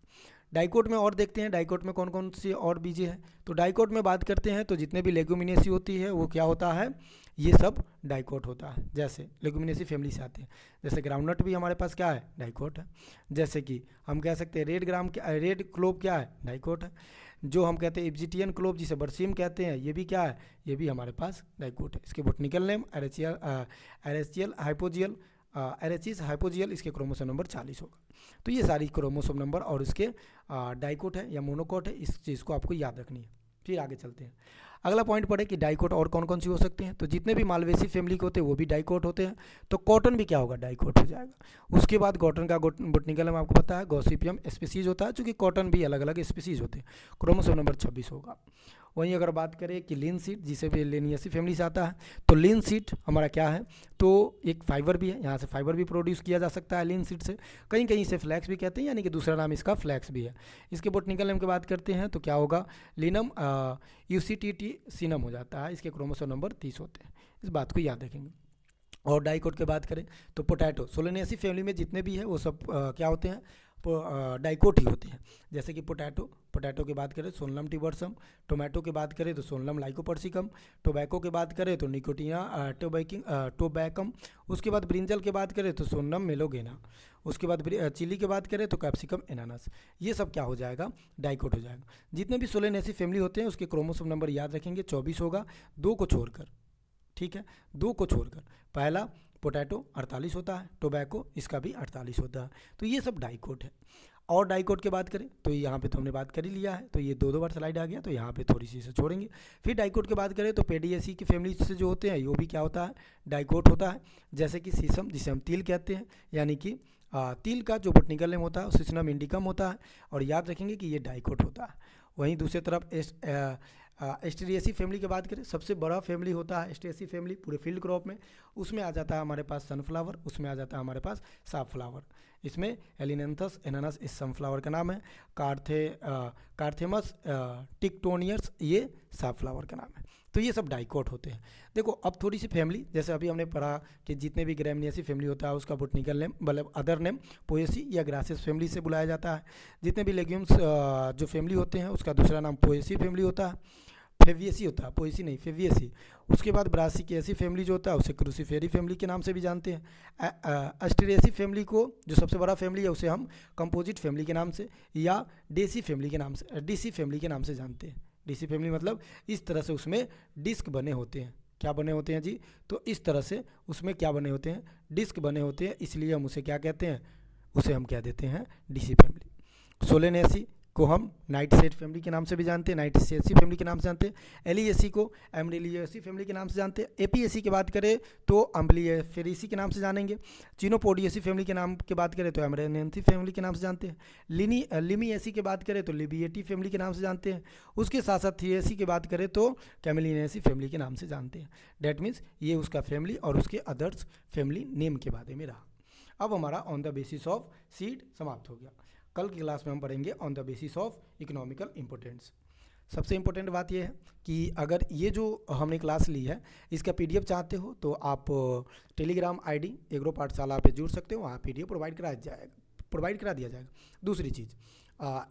डाइकोट में और देखते हैं डाइकोट में कौन कौन सी और बीजें हैं। तो डाइकोट में बात करते हैं तो जितने भी लेगुमिनेसी होती है वो क्या होता है? ये सब डाइकोट होता है। जैसे लेगुमिनेसी फैमिली से आते हैं, जैसे ग्राउंडनट भी हमारे पास क्या है? डाइकोट है। जैसे कि हम कह सकते हैं रेड क्लोव क्या है? डाइकोट है। जो हम कहते हैं इब्जिटियन क्लोव, जिसे बरसीम कहते हैं, ये भी क्या है? ये भी हमारे पास डाइकोट है। इसके बोटनिकल नेम एरेचियल हाइपोजियल, एरेचिस हाइपोजियल, इसके क्रोमोसोम नंबर 40 होगा। तो ये सारी क्रोमोसोम नंबर और इसके डाइकोट है या मोनोकोट है, इस चीज़ को आपको याद रखनी है। फिर आगे चलते हैं। अगला पॉइंट पढ़े कि डाइकोट और कौन कौन सी हो सकते हैं। तो जितने भी मालवेसी फैमिली के होते हैं वो भी डाइकोट होते हैं। तो कॉटन भी क्या होगा? डाइकोट हो जाएगा। उसके बाद कॉटन का बोटनिकल नेम आपको पता है गॉसिपियम स्पीसीज होता है, चूँकि कॉटन भी अलग अलग स्पीसीज होते हैं। क्रोमोसोम नंबर 26 होगा। वहीं अगर बात करें कि लिन सीड, जिसे भी लेनियसी फैमिली से आता है, तो लिन सीड हमारा क्या है? तो एक फाइबर भी है, यहाँ से फाइबर भी प्रोड्यूस किया जा सकता है लिन सीड से। कहीं कहीं से फ्लैक्स भी कहते हैं, यानी कि दूसरा नाम इसका फ्लैक्स भी है। इसके बोटनिकल नेम की बात करते हैं तो क्या होगा? लिनम यूसीटीटी सिनम हो जाता है। इसके क्रोमोसोम नंबर 30 होते हैं, इस बात को याद रखेंगे। और डाइकोट की बात करें तो पोटैटो, सोलेनेसी फैमिली में जितने भी है वो सब क्या होते हैं? डाइकोट ही होते हैं। जैसे कि पोटैटो की बात करें सोनलम टिबर्सम, टोमेटो की बात करें तो सोनलम लाइकोपर्सिकम, टोबैको की बात करें तो निकोटिना टोबैकम, उसके बाद ब्रिंजल की बात करें तो सोनम मेलोगेना, उसके बाद चिली की बात करें तो कैप्सिकम एनानस। ये सब क्या हो जाएगा? डाइकोट हो जाएगा। जितने भी सोलेनेसी फैमिली होते हैं उसके क्रोमोसोम नंबर याद रखेंगे 24 होगा, 2 को छोड़कर, ठीक है, 2 को छोड़कर। पहला पोटैटो 48 होता है, टोबैको इसका भी 48 होता है। तो ये सब डाइकोट है। और डाइकोट की बात करें तो यहाँ पे तो हमने बात कर ही लिया है, तो ये 2 बार स्लाइड आ गया, तो यहाँ पे थोड़ी सी से छोड़ेंगे। फिर डाइकोट की बात करें तो पेडिएसी की फैमिली से जो होते हैं वो भी क्या होता है? डाइकोट होता है। जैसे कि सीसम, जिसे हम तिल कहते हैं, यानी कि तिल का जो बोटनिकल नेम होता है सिसनम इंडिकम होता है, और याद रखेंगे कि ये डाइकोट होता है। वहीं दूसरी तरफ एस्टेरिएसी फैमिली की बात करें, सबसे बड़ा फैमिली होता है एस्टेरिएसी फैमिली पूरे फील्ड क्रॉप में। उसमें आ जाता है हमारे पास सनफ्लावर, उसमें आ जाता है हमारे पास साफफ्लावर। इसमें एलिनेंथस एनानस इस सनफ्लावर का नाम है, कार्थेमस टिक्टोनियर्स ये साफफ्लावर का नाम है। तो ये सब डाइकोट होते हैं। देखो अब थोड़ी सी फैमिली, जैसे अभी हमने पढ़ा कि जितने भी ग्रैमिनेसी फैमिली होता है उसका बोटनिकल नेम मतलब अदर नेम पोएसी या ग्रासेस फैमिली से बुलाया जाता है। जितने भी लेग्यूम्स जो फैमिली होते हैं उसका दूसरा नाम पोएसी फैमिली होता है, फेविएसी होता है, पोएसी नहीं फेविएसी। उसके बाद ब्रासिकेसी फैमिली जो होता है उसे क्रूसीफेरी फैमिली के नाम से भी जानते हैं। एस्टेरिएसी फैमिली को जो सबसे बड़ा फैमिली है उसे हम कंपोजिट फैमिली के नाम से या डेसी फैमिली के नाम से डीसी फैमिली के नाम से जानते हैं। डीसी फैमिली मतलब इस तरह से उसमें डिस्क बने होते हैं। क्या बने होते हैं जी? तो इस तरह से उसमें क्या बने होते हैं? डिस्क बने होते हैं, इसलिए हम उसे क्या कहते हैं? उसे हम क्या देते हैं? DC family. सोलेनेसी को हम नाइटशेड फैमिली के नाम से भी जानते हैं, नाइटशेसी फैमिली के नाम से जानते हैं। एलिएसी को एमरिलिएसी फैमिली के नाम से जानते हैं। एपीएसी की बात करें तो अम्बलियफेरेसी के नाम से जानेंगे। चिनोपोडियसी फैमिली के नाम की बात करें तो एमरेनेंसी फैमिली के नाम से जानते हैं। लिमिएसी की बात करें तो लिबिएटी फैमिली के नाम से जानते हैं। उसके साथ साथ थिएसी की बात करें तो कैमेलिनेसी फैमिली के नाम से जानते हैं। डैट मीन्स ये उसका फैमिली और उसके अदर्स फैमिली नेम के बारे में रहा। अब हमारा on the basis of seed समाप्त हो गया। कल की क्लास में हम पढ़ेंगे on the basis of economical importance. सबसे इम्पोर्टेंट बात यह है कि अगर ये जो हमने क्लास ली है इसका पीडीएफ चाहते हो तो आप टेलीग्राम आईडी एग्रो पाठशाला पे जुड़ सकते हो, वहाँ पीडीएफ प्रोवाइड करा दिया जाएगा। दूसरी चीज़,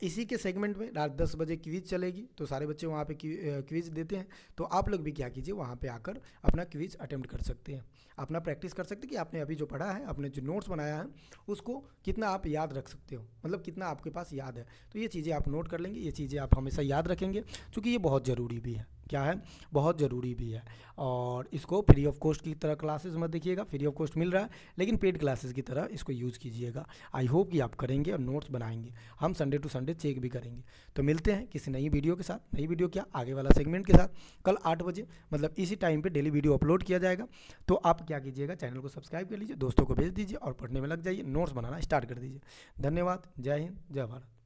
इसी के सेगमेंट में रात 10 बजे क्विज चलेगी, तो सारे बच्चे वहाँ पे क्विज देते हैं, तो आप लोग भी क्या कीजिए वहाँ पे आकर अपना क्विज अटेम्प्ट कर सकते हैं, अपना प्रैक्टिस कर सकते हैं कि आपने अभी जो पढ़ा है, आपने जो नोट्स बनाया है उसको कितना आप याद रख सकते हो, मतलब कितना आपके पास याद है। तो ये चीज़ें आप नोट कर लेंगे, ये चीज़ें आप हमेशा याद रखेंगे, क्योंकि ये बहुत ज़रूरी भी है। क्या है? बहुत ज़रूरी भी है। और इसको फ्री ऑफ कॉस्ट की तरह क्लासेस मत देखिएगा, फ्री ऑफ कॉस्ट मिल रहा है, लेकिन पेड क्लासेस की तरह इसको यूज़ कीजिएगा। आई होप कि आप करेंगे और नोट्स बनाएंगे, हम संडे टू संडे चेक भी करेंगे। तो मिलते हैं किसी नई वीडियो के साथ, नई वीडियो क्या आगे वाला सेगमेंट के साथ कल 8 बजे, मतलब इसी टाइम पे डेली वीडियो अपलोड किया जाएगा। तो आप क्या कीजिएगा, चैनल को सब्सक्राइब कर लीजिए, दोस्तों को भेज दीजिए और पढ़ने में लग जाइए, नोट्स बनाना स्टार्ट कर दीजिए। धन्यवाद। जय हिंद, जय भारत।